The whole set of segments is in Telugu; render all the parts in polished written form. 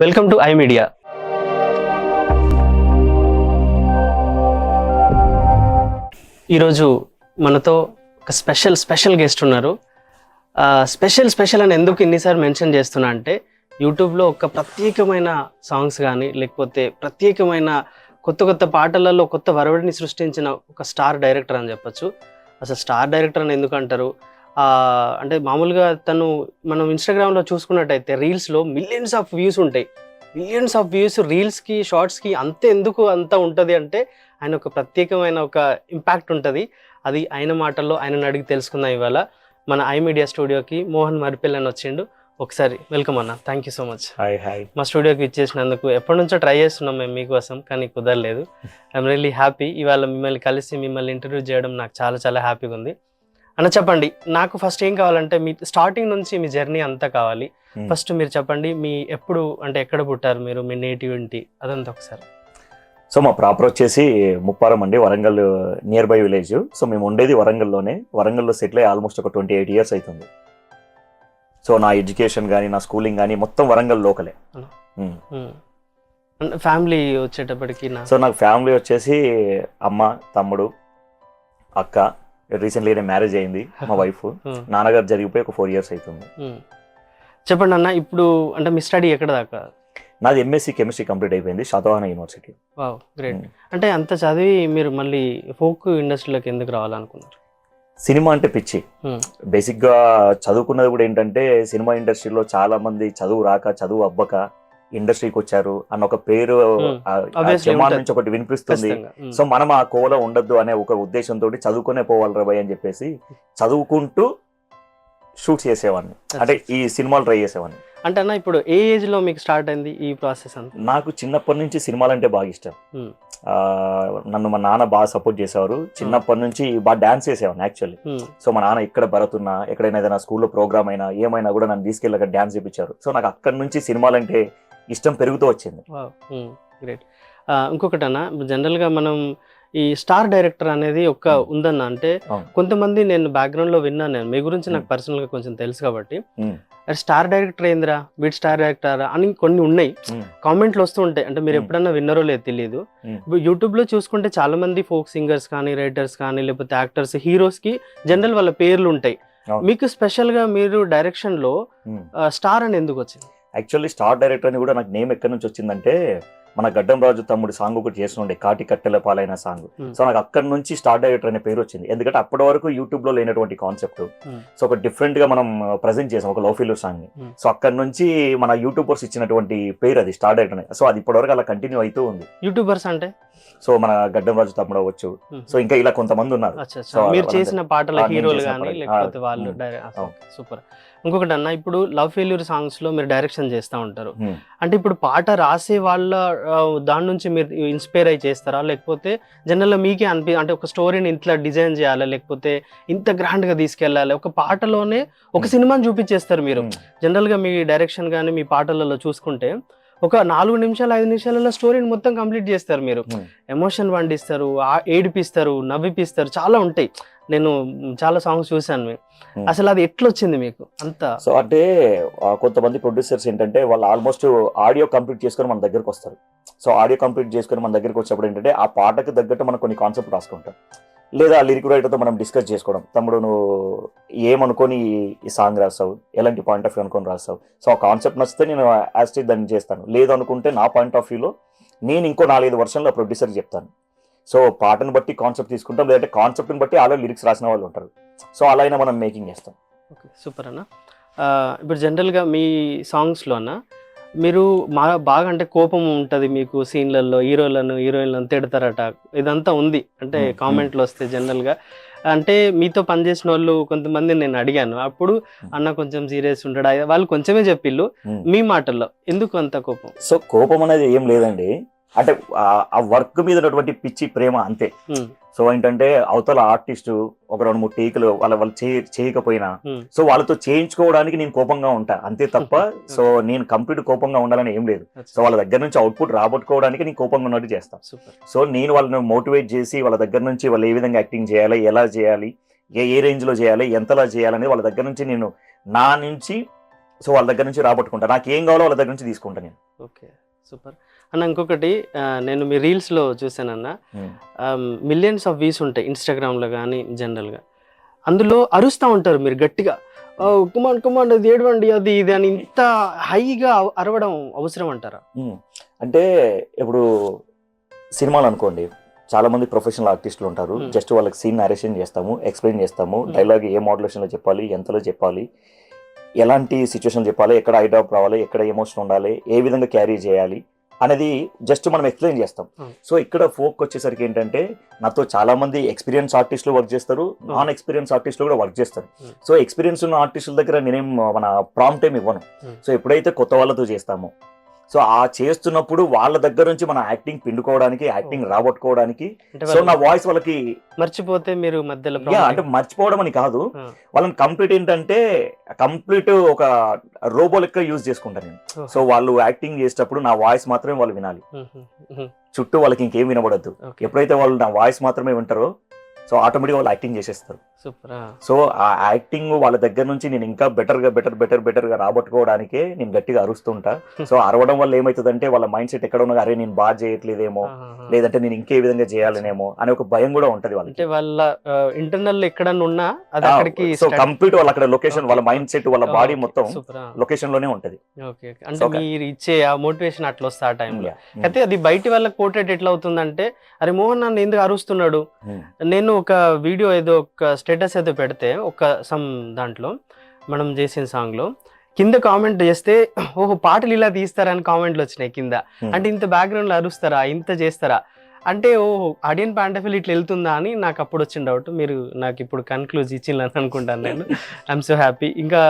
Welcome to I media. ఈరోజు మనతో ఒక స్పెషల్ గెస్ట్ ఉన్నారు. స్పెషల్ అని ఎందుకు ఇన్నిసార్లు మెన్షన్ చేస్తున్నా అంటే, యూట్యూబ్లో ఒక ప్రత్యేకమైన సాంగ్స్ కానీ లేకపోతే ప్రత్యేకమైన కొత్త పాటలలో కొత్త వరవడిని సృష్టించిన ఒక స్టార్ డైరెక్టర్ అని చెప్పొచ్చు. అసలు స్టార్ డైరెక్టర్ అని ఎందుకు అంటారు అంటే, మామూలుగా తను మనం ఇన్స్టాగ్రామ్లో చూసుకున్నట్టయితే రీల్స్లో మిలియన్స్ ఆఫ్ వ్యూస్ రీల్స్కి షార్ట్స్కి అంత ఉంటుంది అంటే ఆయన ఒక ప్రత్యేకమైన ఒక ఇంపాక్ట్ ఉంటుంది. అది ఆయన మాటల్లో ఆయనను అడిగి తెలుసుకుందాం. ఇవాళ మన ఐ మీడియా స్టూడియోకి మోహన్ మరిపెల్లి అని వచ్చిండు. ఒకసారి వెల్కమ్ అన్న. Thank you so much. Hi. మా స్టూడియోకి ఇచ్చేసినందుకు. ఎప్పటి నుంచో ట్రై చేస్తున్నాం మేము మీకోసం, కానీ కుదరలేదు. ఐఎమ్ రియల్లీ హ్యాపీ ఇవాళ మిమ్మల్ని కలిసి మిమ్మల్ని ఇంటర్వ్యూ చేయడం నాకు చాలా హ్యాపీగా ఉంది. అన్న చెప్పండి, నాకు ఫస్ట్ ఏం కావాలంటే మీ స్టార్టింగ్ నుంచి మీ జర్నీ అంతా కావాలి. ఫస్ట్ మీరు చెప్పండి, మీ ఎప్పుడు అంటే ఎక్కడ పుట్టారు మీరు, మీ నేటివిటీ అదంతా ఒకసారి. సో మా ప్రాపర్ వచ్చేసి ముప్పారం అండి, Warangal near by village. So మేము ఉండేది వరంగల్లో సెటిల్ అయ్యి ఆల్మోస్ట్ ఒక 28 years అవుతుంది. సో నా ఎడ్యుకేషన్ కానీ నా స్కూలింగ్ కానీ మొత్తం వరంగల్ లోకలే. ఫ్యామిలీ వచ్చేటప్పటికి సో నాకు ఫ్యామిలీ వచ్చేసి అమ్మ, తమ్ముడు, అక్క. రీసెంట్లీ మ్యారేజ్ అయింది మా వైఫ్. నాన్నగారు జరిగిపోయి ఒక 4 years అవుతుంది. చెప్పండి అన్న, ఇప్పుడు అంటే మీ స్టడీ ఎక్కడ దాకా? నాది ఎంఎస్సి కెమిస్ట్రీ కంప్లీట్ అయిపోయింది శాతవాహన యూనివర్సిటీ. Wow, great. అంటే అంత చదివి మీరు మళ్ళీ ఫోక్ ఇండస్ట్రీలోకి ఎందుకు రావాలనుకున్నారు? సినిమా అంటే పిచ్చి. బేసిక్గా చదువుకున్నది కూడా ఏంటంటే, సినిమా ఇండస్ట్రీలో చాలా మంది చదువు రాక, చదువు అబ్బక ఇండస్ట్రీకి వచ్చారు అన్న ఒక పేరు జమాన్ నుంచి ఒకటి వినిపిస్తుంది. సో మనం ఆ కోలో ఉండద్దు అనే ఒక ఉద్దేశంతో చదువుకునే పోవాలి రా భయ్ అని చెప్పేసి చదువుకుంటూ షూట్ చేసేవాడిని, అంటే ఈ సినిమాలు ట్రై చేసేవాడిని. అంటే అన్న, ఇప్పుడు ఏ ఏజ్ లో మీకు స్టార్ట్ అయింది ఈ ప్రాసెస్ అంతా? నాకు చిన్నప్పటి నుంచి సినిమాలు అంటే బాగా ఇష్టం. నన్ను మా నాన్న బాగా సపోర్ట్ చేసేవారు. చిన్నప్పటి నుంచి బాగా డాన్స్ చేసేవాడిని యాక్చువల్లీ. సో మా నాన్న ఇక్కడ భరతున్నా, ఎక్కడైనా ఏదైనా స్కూల్లో ప్రోగ్రామ్ అయినా ఏమైనా కూడా నన్ను తీసుకెళ్ళి అక్కడ డాన్స్ చేయించారు. సో నాకు అక్కడి నుంచి సినిమాలంటే ఇష్టం పెరుగుతూ వచ్చింది. గ్రేట్. ఇంకొకటి అన్న, జనరల్గా మనం ఈ స్టార్ డైరెక్టర్ అనేది ఒక ఉందన్న అంటే, కొంతమంది నేను బ్యాక్గ్రౌండ్ లో విన్నాను, నేను మీ గురించి నాకు పర్సనల్ గా కొంచెం తెలుసు కాబట్టి, స్టార్ డైరెక్టర్ ఏందిరా, వీటి స్టార్ డైరెక్టర్ అని కొన్ని ఉన్నాయి, కామెంట్లు వస్తూ ఉంటాయి. అంటే మీరు ఎప్పుడన్నా విన్నారో లేదు తెలియదు. యూట్యూబ్ లో చూసుకుంటే చాలా మంది ఫోక్ సింగర్స్ కానీ, రైటర్స్ కానీ, లేకపోతే యాక్టర్స్, హీరోస్ కి జనరల్ వాళ్ళ పేర్లు ఉంటాయి. మీకు స్పెషల్ గా మీరు డైరెక్షన్ లో స్టార్ అని ఎందుకు వచ్చింది? యాక్చువల్లీ స్టార్ డైరెక్టర్ అని కూడా నాకు నేమ్ ఎక్కడి నుంచి వచ్చిందంటే, మన గడ్డం రాజు తమ్ముడు సాంగ్ ఒకటి చేస్తుండే, కాటి కట్టెల పాలైన సాంగ్. సో నాకు అక్కడి నుంచి స్టార్ డైరెక్టర్ అనే పేరు వచ్చింది. ఎందుకంటే అప్పటి వరకు యూట్యూబ్ లో లేనటువంటి కాన్సెప్ట్. సో ఒక డిఫరెంట్ గా మనం ప్రజెంట్ చేసాం ఒక లవ్ ఫెయిల్యూర్ సాంగ్ ని. సో అక్కడి నుంచి మన యూట్యూబర్స్ ఇచ్చినటువంటి పేరు అది స్టార్ డైరెక్టర్. సో అది ఇప్పటి వరకు అలా కంటిన్యూ అవుతూ ఉంది. యూట్యూబర్స్ అంటే సో మన గడ్డం రాజు తమ్ముడు అవ్వచ్చు, సో ఇంకా ఇలా కొంతమంది ఉన్నారు. మీరు చేసిన పాటల హీరోలు కానీ లేకపోతే వాళ్ళు. సూపర్. ఇంకొకటి అన్న, ఇప్పుడు లవ్ ఫెయిల్యూర్ సాంగ్స్ లో మీరు డైరెక్షన్ చేస్తూ ఉంటారు. అంటే ఇప్పుడు పాట రాసే వాళ్ళ దాని నుంచి మీరు ఇన్స్పైర్ అయి చేస్తారా, లేకపోతే జనరల్ గా మీకే అంటే ఒక స్టోరీని ఇంట్లో డిజైన్ చేయాలా, లేకపోతే ఇంత గ్రాండ్ గా తీసుకెళ్లాలి, ఒక పాటలోనే ఒక సినిమాని చూపించేస్తారు మీరు? జనరల్ గా మీ డైరెక్షన్ కానీ మీ పాటలలో చూసుకుంటే ఒక 4 నిమిషాలు 5 నిమిషాలలో స్టోరీని మొత్తం కంప్లీట్ చేస్తారు మీరు. ఎమోషన్ పండిస్తారు, ఏడిపిస్తారు, నవ్విపిస్తారు, చాలా ఉంటాయి. నేను చాలా సాంగ్స్ చూసాను. అసలు అది ఎట్లా వచ్చింది మీకు అంతా? సో అంటే కొంతమంది ప్రొడ్యూసర్స్ ఏంటంటే, వాళ్ళు ఆల్మోస్ట్ ఆడియో కంప్లీట్ చేసుకొని మన దగ్గరకు వస్తారు. సో ఆడియో కంప్లీట్ చేసుకొని మన దగ్గరకు వచ్చినప్పుడు ఏంటంటే, ఆ పాటకు తగ్గట్టు మనం కొన్ని కాన్సెప్ట్ రాసుకుంటాం, లేదా లిరిక్ రైటర్తో మనం డిస్కస్ చేసుకోవడం. తమ్ముడు నువ్వు ఏమనుకొని ఈ సాంగ్ రాస్తావు, ఎలాంటి పాయింట్ ఆఫ్ వ్యూ అనుకొని రాస్తావు, సో ఆ కాన్సెప్ట్ నచ్చితే నేను యాస్టిక్ దాన్ని చేస్తాను, లేదు అనుకుంటే నా పాయింట్ ఆఫ్ వ్యూలో నేను ఇంకో 4-5 వర్షన్లో ప్రొడ్యూసర్కి చెప్తాను. సో పాటను బట్టి కాన్సెప్ట్ తీసుకుంటాం, లేదంటే కాన్సెప్ట్ని బట్టి అలా లిరిక్స్ రాసిన వాళ్ళు ఉంటారు. సో అలా అయినా మనం మేకింగ్ చేస్తాం. ఓకే, సూపర్ అన్న. ఇప్పుడు జనరల్గా మీ సాంగ్స్లో అన్న మీరు బాగా అంటే కోపం ఉంటుంది మీకు, సీన్లలో హీరోయిన్లను తిడతారట, ఇదంతా ఉంది అంటే కామెంట్లు వస్తే జనరల్గా. అంటే మీతో పనిచేసిన వాళ్ళు కొంతమంది నేను అడిగాను, అప్పుడు అన్న కొంచెం సీరియస్ ఉంటాడు, వాళ్ళు కొంచెమే చెప్పిళ్ళు. మీ మాటల్లో ఎందుకు అంత కోపం? సో కోపం అనేది ఏం లేదండి, అంటే ఆ వర్క్ మీద ఉన్నటువంటి పిచ్చి ప్రేమ అంతే. సో ఏంటంటే అవతల ఆర్టిస్టు ఒక 2-3 టేకులు వాళ్ళు చేయకపోయినా, సో వాళ్ళతో చేయించుకోవడానికి నేను కోపంగా ఉంటా అంతే తప్ప, సో నేను కంప్లీట్ కోపంగా ఉండాలని ఏం లేదు. సో వాళ్ళ దగ్గర నుంచి అవుట్పుట్ రాబట్టుకోవడానికి నేను కోపంగా ఉన్నట్టు చేస్తాను. సో నేను వాళ్ళని మోటివేట్ చేసి వాళ్ళ దగ్గర నుంచి వాళ్ళు ఏ విధంగా యాక్టింగ్ చేయాలి, ఎలా చేయాలి, ఏ రేంజ్ లో చేయాలి, ఎంతలా చేయాలనేది వాళ్ళ దగ్గర నుంచి నేను నా నుంచి సో వాళ్ళ దగ్గర నుంచి రాబట్టుకుంటా, నాకు ఏం కావాలో వాళ్ళ దగ్గర నుంచి తీసుకుంటా నేను. ఓకే, సూపర్ అన్న. ఇంకొకటి నేను మీ రీల్స్లో చూసానన్న, మిలియన్స్ ఆఫ్ వ్యూస్ ఉంటాయి ఇన్స్టాగ్రామ్లో కానీ జనరల్గా, అందులో అరుస్తూ ఉంటారు మీరు గట్టిగా, కుమాండ్ కుమాండ్ అది ఏడవండి అది ఇది అని, ఇంత హైగా అరవడం అవసరం అంటారా? అంటే ఇప్పుడు సినిమాలు అనుకోండి, చాలా మంది ప్రొఫెషనల్ ఆర్టిస్టులు ఉంటారు, జస్ట్ వాళ్ళకి సీన్ నరేషన్ చేస్తాము, ఎక్స్ప్లెయిన్ చేస్తాము, డైలాగ్ ఏ మోడ్యులేషన్లో చెప్పాలి, ఎంతలో చెప్పాలి, ఎలాంటి సిచ్యువేషన్ చెప్పాలి, ఎక్కడ ఐ డ్రాప్ రావాలి, ఎక్కడ ఎమోషన్ ఉండాలి, ఏ విధంగా క్యారీ చేయాలి అనేది జస్ట్ మనం ఎక్స్ప్లెయిన్ చేస్తాం. సో ఇక్కడ ఫోక్ వచ్చేసరికి ఏంటంటే, నాతో చాలా మంది ఎక్స్పీరియన్స్ ఆర్టిస్టులు వర్క్ చేస్తారు, నాన్ ఎక్స్పీరియన్స్ ఆర్టిస్టులు కూడా వర్క్ చేస్తారు. సో ఎక్స్పీరియన్స్ ఉన్న ఆర్టిస్టుల దగ్గర నేనేం మన ప్రాంప్ట్ ఏమి ఇవ్వను. సో ఎప్పుడైతే కొత్త వాళ్ళతో చేస్తామో, సో ఆ చేస్తున్నప్పుడు వాళ్ళ దగ్గర నుంచి మన యాక్టింగ్ పిండుకోవడానికి, యాక్టింగ్ రాబట్టుకోవడానికి, సో నా వాయిస్ వాళ్ళకి మర్చిపోతే మీరు మధ్యలో అంటే మర్చిపోవడం అని కాదు, వాళ్ళని కంప్లీట్ ఏంటంటే కంప్లీట్ ఒక రోబో లెక్క యూజ్ చేసుకుంటాను నేను. సో వాళ్ళు యాక్టింగ్ చేసేటప్పుడు నా వాయిస్ మాత్రమే వాళ్ళు వినాలి, చుట్టూ వాళ్ళకి ఇంకేం వినబడద్దు. ఎప్పుడైతే వాళ్ళు నా వాయిస్ మాత్రమే వింటారో, సో ఆటోమేటిక్ వాళ్ళు యాక్టింగ్ చేసేస్తారు. సో ఆ యాక్టింగ్ వాళ్ళ దగ్గర నుంచి నేను ఇంకా బెటర్ గా రాబట్టుకోవడానికే నేను గట్టిగా అరుస్తుంటా. సో అరవడం వల్ల ఏమవుతుందంటే, వాళ్ళ మైండ్ సెట్ ఎక్కడ ఉన్నా, అరే నేను బాగా చేయట్లేదేమో, లేదంటే నేను ఇంకే విధంగా చేయాలనేమో అనే ఒక భయం కూడా ఉంటది వాళ్ళకి. వాళ్ళ ఇంటర్నల్ ఎక్కడన్నా ఉన్నా సో కంప్లీట్ వాళ్ళు అక్కడ లొకేషన్, వాళ్ళ మైండ్ సెట్, వాళ్ళ బాడీ మొత్తం లొకేషన్ లోనే ఉంటది. అంటే మీరు ఇచ్చే ఆ మోటివేషన్ అట్లా వస్తా ఆ టైంలో. అయితే అది బయట వాళ్ళకి పోర్ట్రేట్ ఎట్లా అవుతుందంటే, అరే మోహన్ నన్ను ఎందుకు అరుస్తున్నాడు, నేను ఒక వీడియో ఏదో ఒక స్టేటస్ ఏదో పెడితే, ఒక సమ్ దాంట్లో మనం చేసిన సాంగ్లో కింద కామెంట్ చేస్తే, ఓహో పాటలు ఇలా తీస్తారా అని కామెంట్లు వచ్చినాయి కింద. అంటే ఇంత బ్యాక్గ్రౌండ్లో అరుస్తారా, ఇంత చేస్తారా అంటే, ఓహో ఆడియన్ పాయింట్ ఆఫ్ వ్యూ ఇట్లా వెళ్తుందా అని నాకు అప్పుడు వచ్చిన డౌట్. మీరు నాకు ఇప్పుడు కన్క్లూజ్ ఇచ్చిందని అనుకుంటాను నేను. I'm so happy. ఇంకా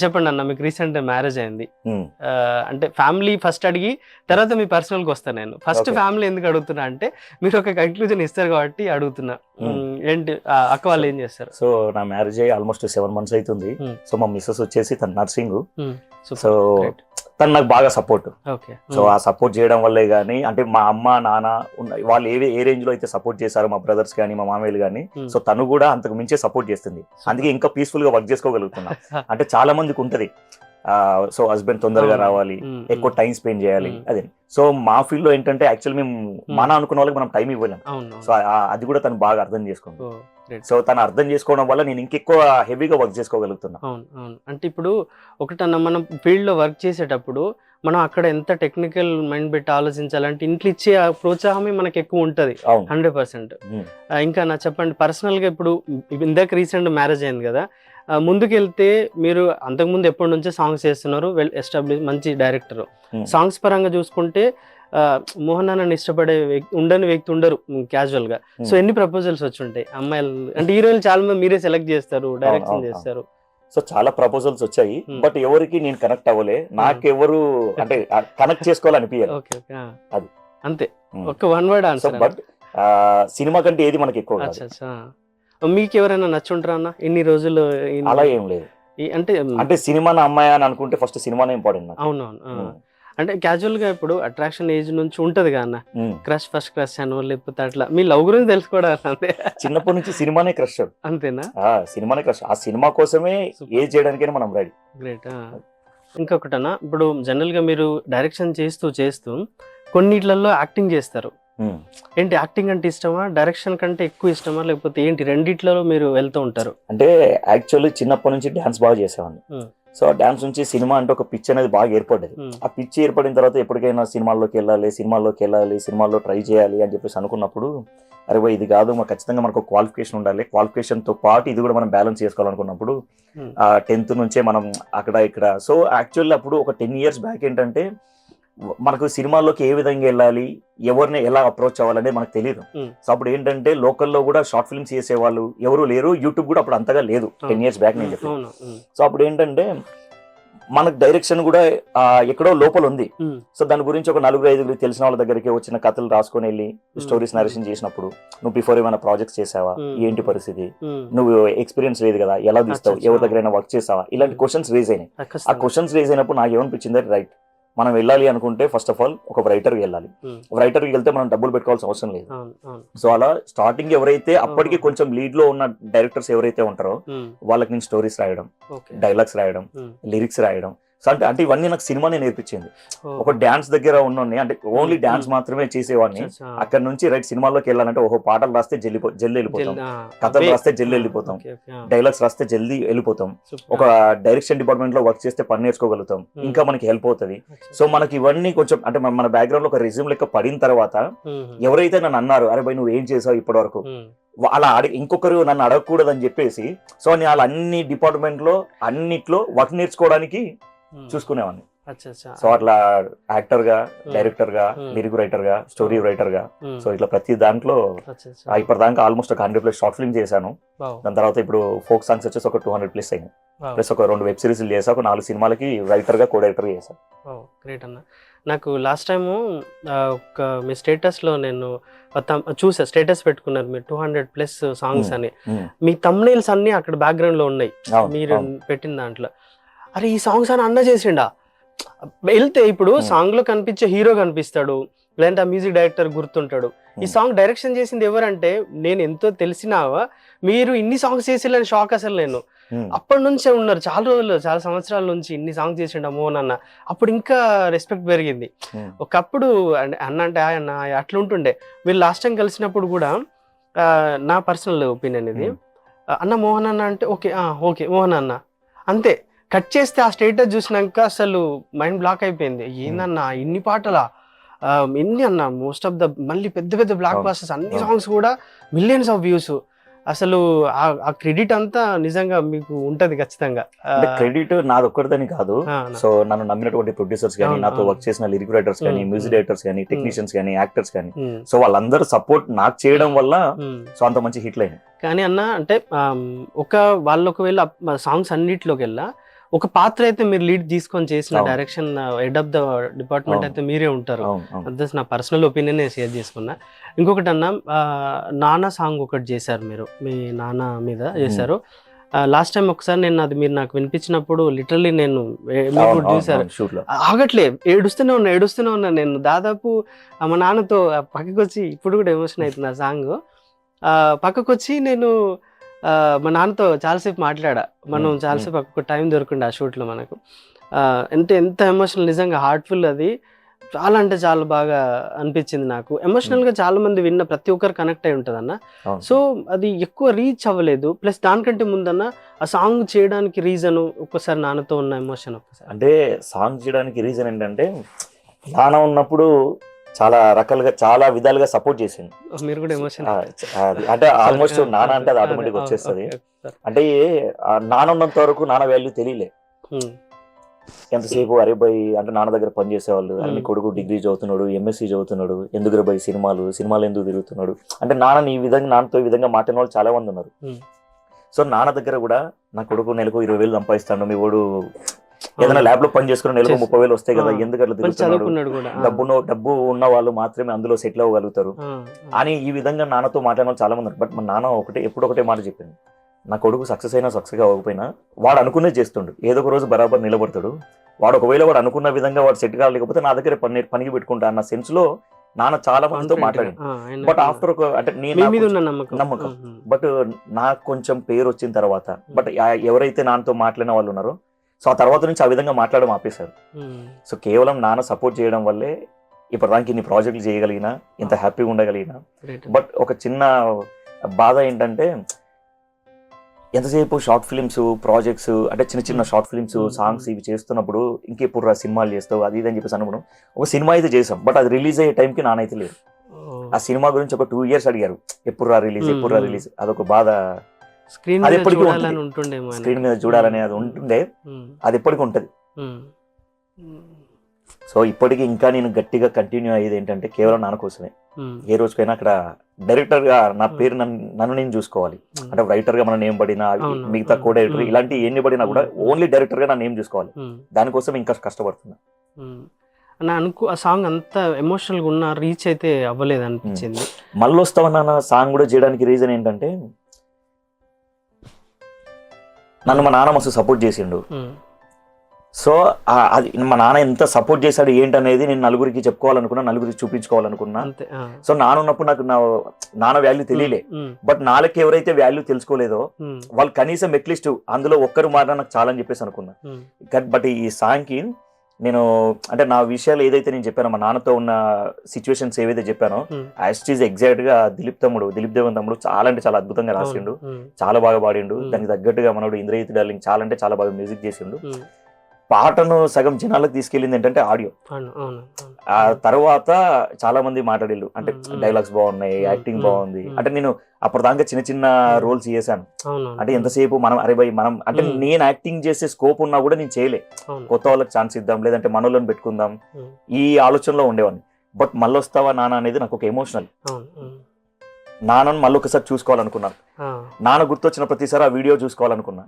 చెప్పండి అన్న, మీకు రీసెంట్ మ్యారేజ్ అయింది, అంటే ఫ్యామిలీ ఫస్ట్ అడిగి తర్వాత మీ పర్సనల్కి వస్తాను నేను. ఫస్ట్ ఫ్యామిలీ ఎందుకు అడుగుతున్నా అంటే, మీరు ఒక కన్క్లూజన్ ఇస్తారు కాబట్టి అడుగుతున్నా. ఏంటి అక్క వాళ్ళు ఏం చేస్తారు? సో నా మ్యారేజ్ అయ్యి ఆల్మోస్ట్ 7 months అవుతుంది. సో మా మిస్సెస్ వచ్చేసి తన నర్సింగ్. సో తను నాకు బాగా సపోర్ట్. సో ఆ సపోర్ట్ చేయడం వల్లే కానీ, అంటే మా అమ్మ నాన్న వాళ్ళు ఏ రేంజ్ లో అయితే సపోర్ట్ చేశారో, మా బ్రదర్స్ కానీ మా మామయ్యలు కానీ, సో తను కూడా అంతకు మించే సపోర్ట్ చేస్తుంది. అందుకే ఇంకా పీస్ఫుల్ గా వర్క్ చేసుకోగలుగుతున్నా. అంటే చాలా మందికి ఉంటది, సో హస్బెండ్ తొందరగా రావాలి, ఎక్కువ టైం స్పెండ్ చేయాలి అదే. సో మా ఫీల్డ్ లో ఏంటంటే, యాక్చువల్ మేము మన అనుకున్న వాళ్ళకి మనం టైం ఇవ్వలేం. సో అది కూడా తను బాగా అర్థం చేసుకుంది. సో తను అర్థం చేసుకోవడం వల్ల నేను ఇంకెక్కువ హెవీగా వర్క్ చేసుకోగలుగుతున్నా. అవును అవును. అంటే ఇప్పుడు ఒకటన్నా, మనం ఫీల్డ్ లో వర్క్ చేసేటప్పుడు మనం అక్కడ ఎంత టెక్నికల్ మైండ్ పెట్టి ఆలోచించాలంటే, ఇంట్లో ఇచ్చే ప్రోత్సాహమే మనకి ఎక్కువ ఉంటుంది 100%. ఇంకా నా చెప్పండి, పర్సనల్ గా ఇప్పుడు ఇందాక రీసెంట్ మ్యారేజ్ అయింది కదా, ముందుకెళ్తే మీరు అంతకుముందు ఎప్పటి నుంచో సాంగ్స్ చేస్తున్నారు, వెల్ ఎస్టాబ్లిష్ మంచి డైరెక్టర్. సాంగ్స్ పరంగా చూసుకుంటే మోహన్ అన్నని ఇష్టపడే ఉండని వ్యక్తి ఉండరు క్యాజువల్ గా. సో ఎన్ని ప్రపోజల్స్ వచ్చి ఉంటాయి అమ్మాయిలు, అంటే హీరోయిన్లు చాలా మంది మీరే సెలెక్ట్ చేస్తారు, డైరెక్షన్ చేస్తారు. సో చాలా ప్రపోజల్స్ వచ్చాయి, బట్ ఎవరికి నేను కనెక్ట్ అవ్వలే, నాకెవరు అంటే కనెక్ట్ చేసుకోవాలనిపించాలి. అది అంతే, ఒక one word answer. But cinema కంటే ఏది మనకి ఎక్కువ. మీకు ఎవరైనా నచ్చుంటారా అన్న ఇన్ని రోజులు? అలా ఏం లేదు, అంటే సినిమా అమ్మాయి అని అనుకుంటే ఫస్ట్ సినిమానే ఇంపార్టెంట్. అవునవును. అంటే క్యాజువల్ గా ఇప్పుడు అట్రాక్షన్ ఏజ్ నుంచి ఉంటది కదా అన్న, క్రష్ ఫస్ట్ క్రష్ అనో లేకపోతే అట్లా మీ లవ్ గురించి తెలుసుకోవడం అంతే. చిన్నప్పటి నుంచి సినిమానే క్రష్. అంతేనా? సినిమానే క్రష్, ఆ సినిమా కోసమే ఏజ్ చేయడానికైనా మనం రెడీ. గ్రేట్. ఇంకొకటన్నా, ఇప్పుడు జనరల్ గా మీరు డైరెక్షన్ చేస్తూ కొన్నిట్లలో యాక్టింగ్ చేస్తారు. ఏంటి యాక్టింగ్ అంటే ఇష్టమా, డైరెక్షన్ కంటే ఎక్కువ ఇష్టమా, లేకపోతే ఏంటి రెండిట్లలో మీరు వెళ్తూ ఉంటారు? అంటే యాక్చువల్లీ చిన్నప్పటి నుంచి డాన్స్ బాగా చేసేవాడిని. సో ఆ డాన్స్ నుంచి సినిమా అంటే ఒక పిచ్ అనేది బాగా ఏర్పడ్డది. ఆ పిచ్ ఏర్పడిన తర్వాత ఎప్పటికైనా సినిమాల్లోకి వెళ్ళాలి, సినిమాల్లో ట్రై చేయాలి అని చెప్పేసి అనుకున్నప్పుడు, అరే ఇది కాదు, మాకు ఖచ్చితంగా మనకు క్వాలిఫికేషన్ ఉండాలి, క్వాలిఫికేషన్ తో పాటు ఇది కూడా మనం బ్యాలెన్స్ చేసుకోవాలనుకున్నప్పుడు 10th నుంచే మనం అక్కడ ఇక్కడ. సో యాక్చువల్లీ అప్పుడు ఒక 10 years బ్యాక్ ఏంటంటే, మనకు సినిమాల్లోకి ఏ విధంగా వెళ్ళాలి, ఎవరిని ఎలా అప్రోచ్ అవ్వాలనేది మనకు తెలియదు. సో అప్పుడు ఏంటంటే లోకల్లో కూడా షార్ట్ ఫిల్మ్స్ చేసేవాళ్ళు ఎవరు లేరు, యూట్యూబ్ కూడా అప్పుడు అంతగా లేదు 10 years బ్యాక్ నేను చెప్పి. సో అప్పుడు ఏంటంటే మనకు డైరెక్షన్ కూడా ఎక్కడో లోపల ఉంది. సో దాని గురించి ఒక 4-5 తెలిసిన వాళ్ళ దగ్గరికి వచ్చిన కథలు రాసుకొని వెళ్ళి స్టోరీస్ నరేషన్ చేసినప్పుడు, నువ్వు బిఫోర్ ఏమైనా ప్రాజెక్ట్స్ చేసావా, ఏంటి పరిస్థితి, నువ్వు ఎక్స్పీరియన్స్ లేదు కదా, ఎలా తీస్తావు, ఎవరి దగ్గరైనా వర్క్ చేసావా, ఇలాంటి క్వశ్చన్స్ రేజ్ అయినాయి. ఆ క్వశ్చన్స్ రేజ్ అయినప్పుడు నాకు ఏమనిపించింది, రైట్ మనం వెళ్ళాలి అనుకుంటే ఫస్ట్ ఆఫ్ ఆల్ ఒక రైటర్కి వెళ్ళాలి. రైటర్కి వెళ్తే మనం డబ్బులు పెట్టుకోవాల్సిన అవసరం లేదు. సో అలా స్టార్టింగ్ ఎవరైతే అప్పటికి కొంచెం లీడ్ లో ఉన్న డైరెక్టర్స్ ఎవరైతే ఉంటారో వాళ్ళకి నేను స్టోరీస్ రాయడం, డైలాగ్స్ రాయడం, లిరిక్స్ రాయడం. సో అంటే ఇవన్నీ నాకు సినిమానే నేర్పించింది. ఒక డాన్స్ దగ్గర ఉన్నోని, అంటే ఓన్లీ డాన్స్ మాత్రమే చేసేవాడిని. అక్కడ నుంచి రైట్ సినిమాల్లోకి వెళ్ళాలంటే ఓహో పాటలు రాస్తే జల్ది వెళ్ళిపోతాం, కథలు రాస్తే జల్ది వెళ్ళిపోతాం, డైలాగ్స్ రాస్తే జల్దీ వెళ్ళిపోతాం, ఒక డైరెక్షన్ డిపార్ట్మెంట్ లో వర్క్ చేస్తే పని నేర్చుకోగలుగుతాం, ఇంకా మనకి హెల్ప్ అవుతుంది. సో మనకి ఇవన్నీ కొంచెం అంటే మన బ్యాక్గ్రౌండ్ లో ఒక రెజ్యూమ్ లెక్క పడిన తర్వాత ఎవరైతే నన్ను అన్నారు అరే భయ్ నువ్వు ఏం చేసావు ఇప్పటి వరకు, అలా ఇంకొకరు నన్ను అడగకూడదని చెప్పేసి సో నేను వాళ్ళ అన్ని డిపార్ట్మెంట్ లో అన్నిట్లో వర్క్ నేర్చుకోవడానికి చూసుకునేవాడిని. సో అట్లా యాక్టర్ గా, డైరెక్టర్ గా, లిరిక్ రైటర్ గా, స్టోరీ రైటర్ గా, సో ఇట్లా ప్రతి దాంట్లో ఇప్పటిదాకా ఆల్మోస్ట్ ఒక 100+ షార్ట్ ఫిల్మ్ చేశాను. దాని తర్వాత ఇప్పుడు ఫోక్ సాంగ్స్ వచ్చేసి ఒక 200+ అయినాయి. ప్లస్ ఒక 2 వెబ్ సిరీస్ చేసా, ఒక 4 సినిమాలకి రైటర్ గా, కో డైరెక్టర్ గా చేశాను. గ్రేట్ అన్న. నాకు లాస్ట్ టైము ఒక మీ స్టేటస్ లో నేను చూసా, స్టేటస్ పెట్టుకున్నారు మీరు 200+ సాంగ్స్ అని. మీ థంబ్నెయిల్స్ అన్ని అక్కడ బ్యాక్గ్రౌండ్ లో ఉన్నాయి మీరు పెట్టిన దాంట్లో. అరే ఈ సాంగ్స్ అని అన్న చేసిండా. వెళ్తే ఇప్పుడు సాంగ్ లో కనిపించే హీరో కనిపిస్తాడు, లేదంటే ఆ మ్యూజిక్ డైరెక్టర్ గుర్తుంటాడు. ఈ సాంగ్ డైరెక్షన్ చేసింది ఎవరంటే నేను ఎంతో తెలిసినా మీరు ఇన్ని సాంగ్స్ చేసేయాలని షాక్ అసలు నేను. అప్పటి నుంచే ఉన్నారు చాలా రోజులు, చాలా సంవత్సరాల నుంచి ఇన్ని సాంగ్స్ చేసిండు మోహన్ అన్న. అప్పుడు ఇంకా రెస్పెక్ట్ పెరిగింది. ఒకప్పుడు అన్న అంటే ఆయన అట్లా ఉంటుండే. మీరు లాస్ట్ టైం కలిసినప్పుడు కూడా నా పర్సనల్ ఒపీనియన్ ఇది, అన్న మోహన్ అన్న అంటే ఓకే ఓకే మోహన్ అన్న అంతే. కట్ చేస్తే ఆ స్టేటస్ చూసినాక అసలు మైండ్ బ్లాక్ అయిపోయింది. ఏందన్నా ఇన్ని పాటలా, ఎన్ని అన్న మోస్ట్ ఆఫ్ ద మళ్ళీ పెద్ద పెద్ద బ్లాక్ బాస్టర్స్ అన్ని సాంగ్స్ కూడా మిలియన్స్ ఆఫ్ వ్యూస్. అసలు ఆ క్రెడిట్ అంతా నిజంగా మీకు ఉంటది ఖచ్చితంగా. క్రెడిట్ నాది ఒక్కరిదని కాదు. సో నన్ను నమ్మినటువంటి ప్రొడ్యూసర్స్ కానీ, నాతో వర్క్ చేసిన లిరిక్ రైటర్స్ కానీ, మ్యూజిక్ డైరెక్టర్స్ కానీ, టెక్నీషియన్స్ కానీ, యాక్టర్స్ కానీ, సో వాళ్ళందరూ సపోర్ట్ నాకు చేయడం వల్ల సో అంత మంచి హిట్లు అయినాయి. కానీ అన్న అంటే వాళ్ళు ఒకవేళ సాంగ్స్ అన్నిటిలోకి వెళ్ళా ఒక పాత్ర అయితే మీరు లీడ్ తీసుకొని చేసిన direction head of the department అయితే మీరే ఉంటారు. అదే నా పర్సనల్ ఒపీనియన్ షేర్ చేసుకున్నా. ఇంకొకటి అన్న, నాన్న సాంగ్ ఒకటి చేశారు మీరు, మీ నాన్న మీద చేశారు. లాస్ట్ టైం ఒకసారి నేను అది మీరు నాకు వినిపించినప్పుడు లిటరల్లీ నేను మీరు చూసారు ఆగట్లే, ఏడుస్తూనే ఉన్నా నేను. దాదాపు మా నాన్నతో పక్కకి వచ్చి ఇప్పుడు కూడా ఎమోషన్ అవుతుంది ఆ సాంగ్. పక్కకు వచ్చి నేను మా నాన్నతో చాలాసేపు మాట్లాడా. మనం చాలాసేపు ఒక టైం దొరికింది ఆ షూట్లో మనకు. అంటే ఎంత ఎమోషనల్, నిజంగా హార్ట్ఫుల్. అది చాలా అంటే చాలా బాగా అనిపించింది నాకు. ఎమోషనల్గా చాలా మంది విన్న ప్రతి ఒక్కరు కనెక్ట్ అయి ఉంటుంది అన్న. సో అది ఎక్కువ రీచ్ అవ్వలేదు. ప్లస్ దానికంటే ముందన్న ఆ సాంగ్ చేయడానికి రీజన్ ఒక్కసారి నాన్నతో ఉన్న ఎమోషన్ ఒక్కసారి. అంటే సాంగ్ చేయడానికి రీజన్ ఏంటంటే నాన్న ఉన్నప్పుడు చాలా రకాలుగా చాలా విధాలుగా సపోర్ట్ చేసింది. మీరు కూడా ఎమోషన్ అంటే ఆల్మోస్ట్ నాన్న అంటే అది ఆటోమేటిక్ వచ్చేస్తుంది. అంటే నాన్న ఉన్నంత వరకు నాన్న వాల్యూ తెలియలే. ఎంతసేపు అరే బై అంటే నాన్న దగ్గర పని చేసేవాళ్ళు, అన్ని కొడుకు డిగ్రీ చదువుతున్నాడు, ఎంఎస్సీ చదువుతున్నాడు, ఎందుకు బై సినిమాలు ఎందుకు తిరుగుతున్నాడు అంటే నాన్నని ఈ విధంగా, నాన్నతో ఈ విధంగా మాట్లాడిన వాళ్ళు చాలా మంది ఉన్నారు. సో నాన్న దగ్గర కూడా నా కొడుకు నెలకు 20,000 సంపాదిస్తాడు, మీ వాడు ఏదైనా ల్యాబ్ లో పని చేసుకుని నెలకు 30,000 వస్తాయి కదా, ఎందుకు అట్లా తిరుగుతున్నాడు, డబ్బు ఉన్న వాళ్ళు మాత్రమే అందులో సెటిల్ అవ్వగలుగుతారు అని ఈ విధంగా నాన్నతో మాట్లాడిన వాళ్ళు చాలా మంది ఉన్నారు. బట్ మా నాన్న ఒకటే మాట చెప్పింది, నా కొడుకు సక్సెస్ అయినా సక్సెస్ అవ్వకపోయినా వాడు అనుకునే చేస్తుండు, ఏదో ఒక రోజు బరాబర్ నిలబడతాడు. వాడు ఒకవేళ వాడు అనుకున్న విధంగా వాడు సెట్ కాలేకపోతే నా దగ్గర పనికి పెట్టుకుంటా అన్న సెన్స్ లో నాన్న చాలా మందితో మాట్లాడింది. బట్ ఆఫ్టర్ అంటే నమ్మకం, బట్ నాకు కొంచెం పేరు వచ్చిన తర్వాత, బట్ ఎవరైతే నాన్నతో మాట్లాడిన వాళ్ళు ఉన్నారో సో ఆ తర్వాత నుంచి ఆ విధంగా మాట్లాడడం ఆపేశారు. సో కేవలం నాన్న సపోర్ట్ చేయడం వల్లే ఇప్పటిదానికి ఇన్ని ప్రాజెక్టులు చేయగలిగినా, ఇంత హ్యాపీగా ఉండగలిగినా. బట్ ఒక చిన్న బాధ ఏంటంటే ఎంతసేపు షార్ట్ ఫిలిమ్స్ ప్రాజెక్ట్స్ అంటే చిన్న షార్ట్ ఫిలిమ్స్ సాంగ్స్ ఇవి చేస్తున్నప్పుడు ఇంకెప్పుడు సినిమాలు చేస్తావు అది ఇది అని చెప్పేసి అనుకోవడం. ఒక సినిమా అయితే చేసాం, బట్ అది రిలీజ్ అయ్యే టైంకి నానైతే లేదు. ఆ సినిమా గురించి ఒక 2 years అడిగారు, ఎప్పుడు రా రిలీజ్. అదొక బాధ. అది ఎప్పటికీ స్క్రీన్ మీద చూడాలనే అది ఉంటుండే, అది ఎప్పటికీ ఉంటది. సో ఇప్పటికీ ఇంకా నేను గట్టిగా కంటిన్యూ అయ్యేది ఏంటంటే కేవలం నాన్న కోసమే. ఏ రోజుకైనా అక్కడ డైరెక్టర్ గా నా పేరు నన్ను నేను చూసుకోవాలి. అంటే రైటర్ గా మన నేమ్ పడినా, మిగతా కో డైరెక్టర్ ఇలాంటి ఎన్ని పడినా కూడా ఓన్లీ డైరెక్టర్ గా నా నేమ్ చూసుకోవాలి. దానికోసం ఇంకా కష్టపడుతున్నా. ఆ సాంగ్ అంత ఎమోషనల్ గా ఉన్న రీచ్ అయితే అవ్వలేదు అనిపించింది. మళ్ళీ వస్తామన్న సాంగ్ కూడా చేయడానికి రీజన్ ఏంటంటే నన్ను మా నాన్న మస్తు సపోర్ట్ చేసిండు. సో అది మా నాన్న ఎంత సపోర్ట్ చేశాడు ఏంటనేది నేను నలుగురికి చెప్పుకోవాలనుకున్నా, నలుగురికి చూపించుకోవాలనుకున్నా. అంతే. సో నాన్న ఉన్నప్పుడు నాకు నాన్న వాల్యూ తెలియలే. బట్ నాన్నకి ఎవరైతే వాల్యూ తెలుసుకోలేదో వాళ్ళు కనీసం అట్లీస్ట్ అందులో ఒక్కరు మారినా నాకు చాలా అని చెప్పేసి అనుకున్నా. బట్ ఈ సాంగ్ కి నేను అంటే నా విషయాలు ఏదైతే నేను చెప్పానో, మా నాన్నతో ఉన్న సిచ్యువేషన్స్ ఏవైతే చెప్పానో యాస్టీజ్ ఎగ్జాక్ట్ గా దిలీప్ దేవన్ తమ్ముడు చాలా అంటే చాలా అద్భుతంగా రాసిండు, చాలా బాగా పాడిండు. దానికి తగ్గట్టుగా మనోడు ఇంద్రజిత్ డార్లింగ్ చాలా అంటే చాలా బాగా మ్యూజిక్ చేసిండు. పాటను సగం జనాలకు తీసుకెళ్ళింది ఏంటంటే ఆడియో. ఆ తర్వాత చాలా మంది మాట్లాడిల్లు అంటే డైలాగ్స్ బాగున్నాయి, యాక్టింగ్ బాగుంది. అంటే నేను అప్పటిదాకా చిన్న చిన్న రోల్స్ చేశాను. అంటే ఎంతసేపు మనం అరే భయ్ మనం అంటే నేను యాక్టింగ్ చేసే స్కోప్ ఉన్నా కూడా నేను చేయలే. కొత్త వాళ్ళకి ఛాన్స్ ఇద్దాం, లేదంటే మనోళ్ళని పెట్టుకుందాం, ఈ ఆలోచనలో ఉండేవాడిని. బట్ మళ్ళీ వస్తావా నాన్న అనేది నాకు ఒక ఎమోషనల్. నాన్నను మళ్ళీ ఒకసారి చూసుకోవాలనుకున్నాను. నాన్న గుర్తొచ్చిన ప్రతిసారి ఆ వీడియో చూసుకోవాలనుకున్నా.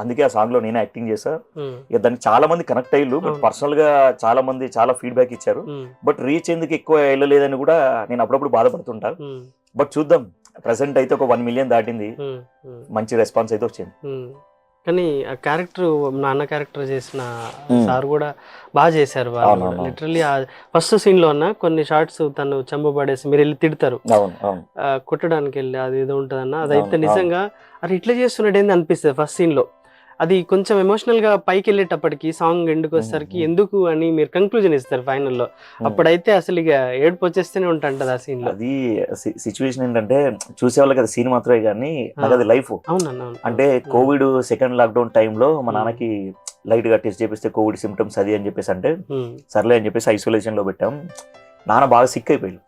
అందుకే ఆ సాంగ్ లో నేనే యాక్టింగ్ చేశా. ఇక దానికి చాలా మంది కనెక్ట్ అయ్యారు. బట్ పర్సనల్ గా చాలా మంది చాలా ఫీడ్బ్యాక్ ఇచ్చారు. బట్ రీచ్ ఎందుకు ఎక్కువ వెళ్ళలేదని కూడా నేను అప్పుడప్పుడు బాధపడుతుంటా. బట్ చూద్దాం. ప్రెసెంట్ అయితే ఒక 1 మిలియన్ దాటింది. మంచి రెస్పాన్స్ అయితే వచ్చింది. కానీ ఆ క్యారెక్టర్, నాన్న క్యారెక్టర్ చేసిన సార్ కూడా బాగా చేశారు. వాళ్ళు లిటరల్లీ ఫస్ట్ సీన్ లో ఉన్న కొన్ని షార్ట్స్ తను చెంబు పడేసి మీరు వెళ్ళి తిడతారు, కొట్టడానికి వెళ్ళి అది ఏదో ఉంటదన్న, అదైతే నిజంగా అది ఇట్లా చేస్తున్నాడు ఏంది అనిపిస్తుంది ఫస్ట్ సీన్ లో. అది కొంచెం ఎమోషనల్ గా పైకి వెళ్ళేటప్పటికి సాంగ్ ఎండుకు వచ్చేసరికి ఎందుకు అని మీరు కంక్లూజన్ ఇస్తారు ఫైనల్లో. అప్పుడైతే అసలు ఇక ఏడుపు వచ్చేస్తూనే ఉంటది ఆ సీన్ లో. అది సిచ్యువేషన్ ఏంటంటే చూసేవాళ్ళకి అది సీన్ మాత్రమే కానీ నాకు అది లైఫ్. అంటే కోవిడ్ సెకండ్ లాక్డౌన్ టైంలో మా నాన్నకి లైట్ గా టెస్ట్ చేపిస్తే కోవిడ్ సిమ్టమ్స్ అది అని చెప్పేసి అంటే సర్లే అని చెప్పేసి ఐసోలేషన్ లో పెట్టాం. నాన్న బాగా సిక్ అయిపోయాడు.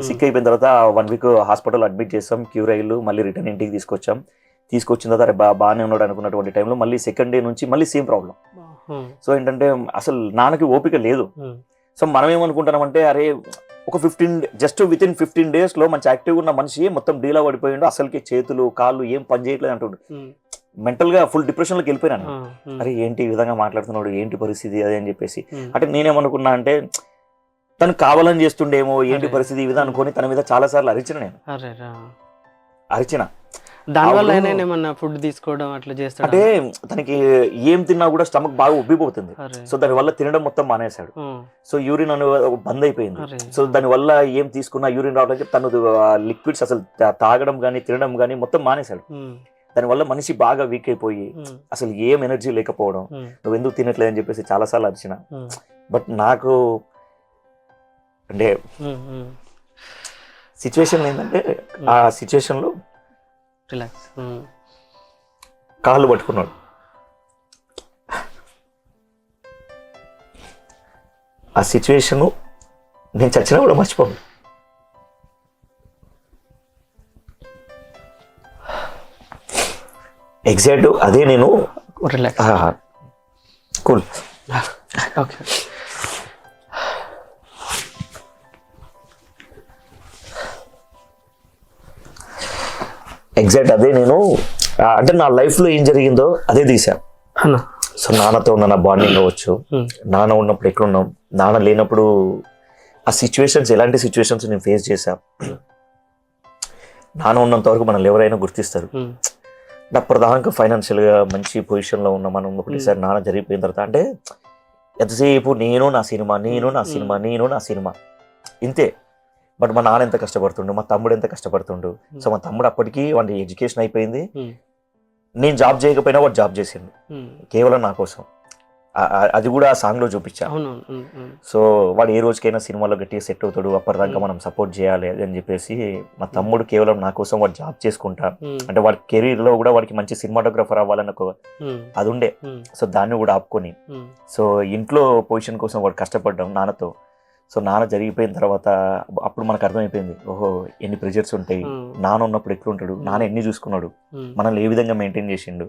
సిక్ అయిపోయిన తర్వాత 1 వీక్ హాస్పిటల్ అడ్మిట్ చేస్తాం, క్యూర్ అయ్యారు. మళ్ళీ రిటర్న్ ఇంటికి తీసుకొచ్చిన తర్వాత బాగానే ఉన్నాడు అనుకున్నటువంటి టైంలో మళ్ళీ సెకండ్ డే నుంచి మళ్ళీ సేమ్ ప్రాబ్లం. సో ఏంటంటే అసలు నాన్నకి ఓపిక లేదు. సో మనం ఏమనుకుంటున్నామంటే అరే ఒక 15 days లో మంచి యాక్టివ్ ఉన్న మనిషి మొత్తం డీలా పడిపోయిండు, అసలుకి చేతులు కాళ్ళు ఏం పని చేయట్లేదు అంటుండు. మెంటల్ గా ఫుల్ డిప్రెషన్ లోకి వెళ్ళిపోయినాను. అరే ఏంటి ఈ విధంగా మాట్లాడుతున్నాడు, ఏంటి పరిస్థితి అది అని చెప్పేసి. అంటే నేనేమనుకున్నా అంటే తను కావాలని చేస్తుండేమో, ఏంటి పరిస్థితి ఈ విధంగా అనుకొని తన మీద చాలా సార్లు అరిచిన. దానివల్ల ఏమన్నా ఫుడ్ తీసుకోవడం అట్లా చేస్తాడు. అంటే తనకి ఏం తిన్నా కూడా స్టమక్ బాగా ఉబ్బిపోతుంది. సో దాని వల్ల తినడం మొత్తం మానేశాడు. సో యూరిన్ బంద్ అయిపోయింది. సో దాని వల్ల ఏం తీసుకున్నా యూరిన్ రావడానికి తను లిక్విడ్స్ అసలు తాగడం కానీ తినడం కానీ మొత్తం మానేశాడు. దానివల్ల మనిషి బాగా వీక్ అయిపోయి అసలు ఏం ఎనర్జీ లేకపోవడం, నువ్వు ఎందుకు తినట్లేదు అని చెప్పేసి చాలా సార్లు అరిచిన. బట్ నాకు అంటే సిచ్యువేషన్ ఏంటంటే ఆ సిచ్యువేషన్ లో రిలాక్స్ కాళ్ళు పట్టుకున్నాడు. ఆ సిచ్యువేషన్ నేను చచ్చినా కూడా మర్చిపోను. ఎగ్జాక్ట్ అదే నేను కూల్ ఎగ్జాక్ట్ అదే నేను అంటే నా లైఫ్ లో ఏం జరిగిందో అదే తీసా. సో నాన్నతో ఉన్న నా బాండింగ్ అవ్వచ్చు, నాన్న ఉన్నప్పుడు ఎట్లున్నాం, నాన్న లేనప్పుడు ఆ సిచ్యువేషన్స్ ఎలాంటి సిచ్యువేషన్స్ నేను ఫేస్ చేశా. నాన్న ఉన్నంత వరకు మనల్ని ఎవరైనా గుర్తిస్తారు. అప్పటిదాకా ఫైనాన్షియల్ గా మంచి పొజిషన్ లో ఉన్న మనం ఒకటిసారి నాన్న జరిగిపోయిన తర్వాత అంటే ఎంతసేపు నేను నా సినిమా ఇంతే. బట్ మా నాన్న ఎంత కష్టపడుతుండు, మా తమ్ముడు ఎంత కష్టపడుతుండు. సో మా తమ్ముడు అప్పటికి వాడి ఎడ్యుకేషన్ అయిపోయింది. నేను జాబ్ చేయకపోయినా వాడు జాబ్ చేసిండు కేవలం నా కోసం. అది కూడా ఆ సాంగ్ లో చూపించా. సో వాడు ఏ రోజుకైనా సినిమాలో గట్టిగా సెట్ అవుతాడు, అప్పటిదాకా మనం సపోర్ట్ చేయాలి అని చెప్పేసి మా తమ్ముడు కేవలం నా కోసం వాడు జాబ్ చేసుకుంటా. అంటే వాడి కెరీర్ లో కూడా వాడికి మంచి సినిమాటోగ్రఫర్ అవ్వాలని అది ఉండే. సో దాన్ని కూడా ఆపుకొని సో ఇంట్లో పొజిషన్ కోసం వాడు కష్టపడ్డాం నాన్నతో. సో నాన్న జరిగిపోయిన తర్వాత అప్పుడు మనకు అర్థమైపోయింది, ఓహో ఎన్ని ప్రెజర్స్ ఉంటాయి, నాన్న ఉన్నప్పుడు ఎట్లుంటాడు, నాన్న ఎన్ని చూసుకున్నాడు, మనల్ని ఏ విధంగా మెయింటైన్ చేసిండు,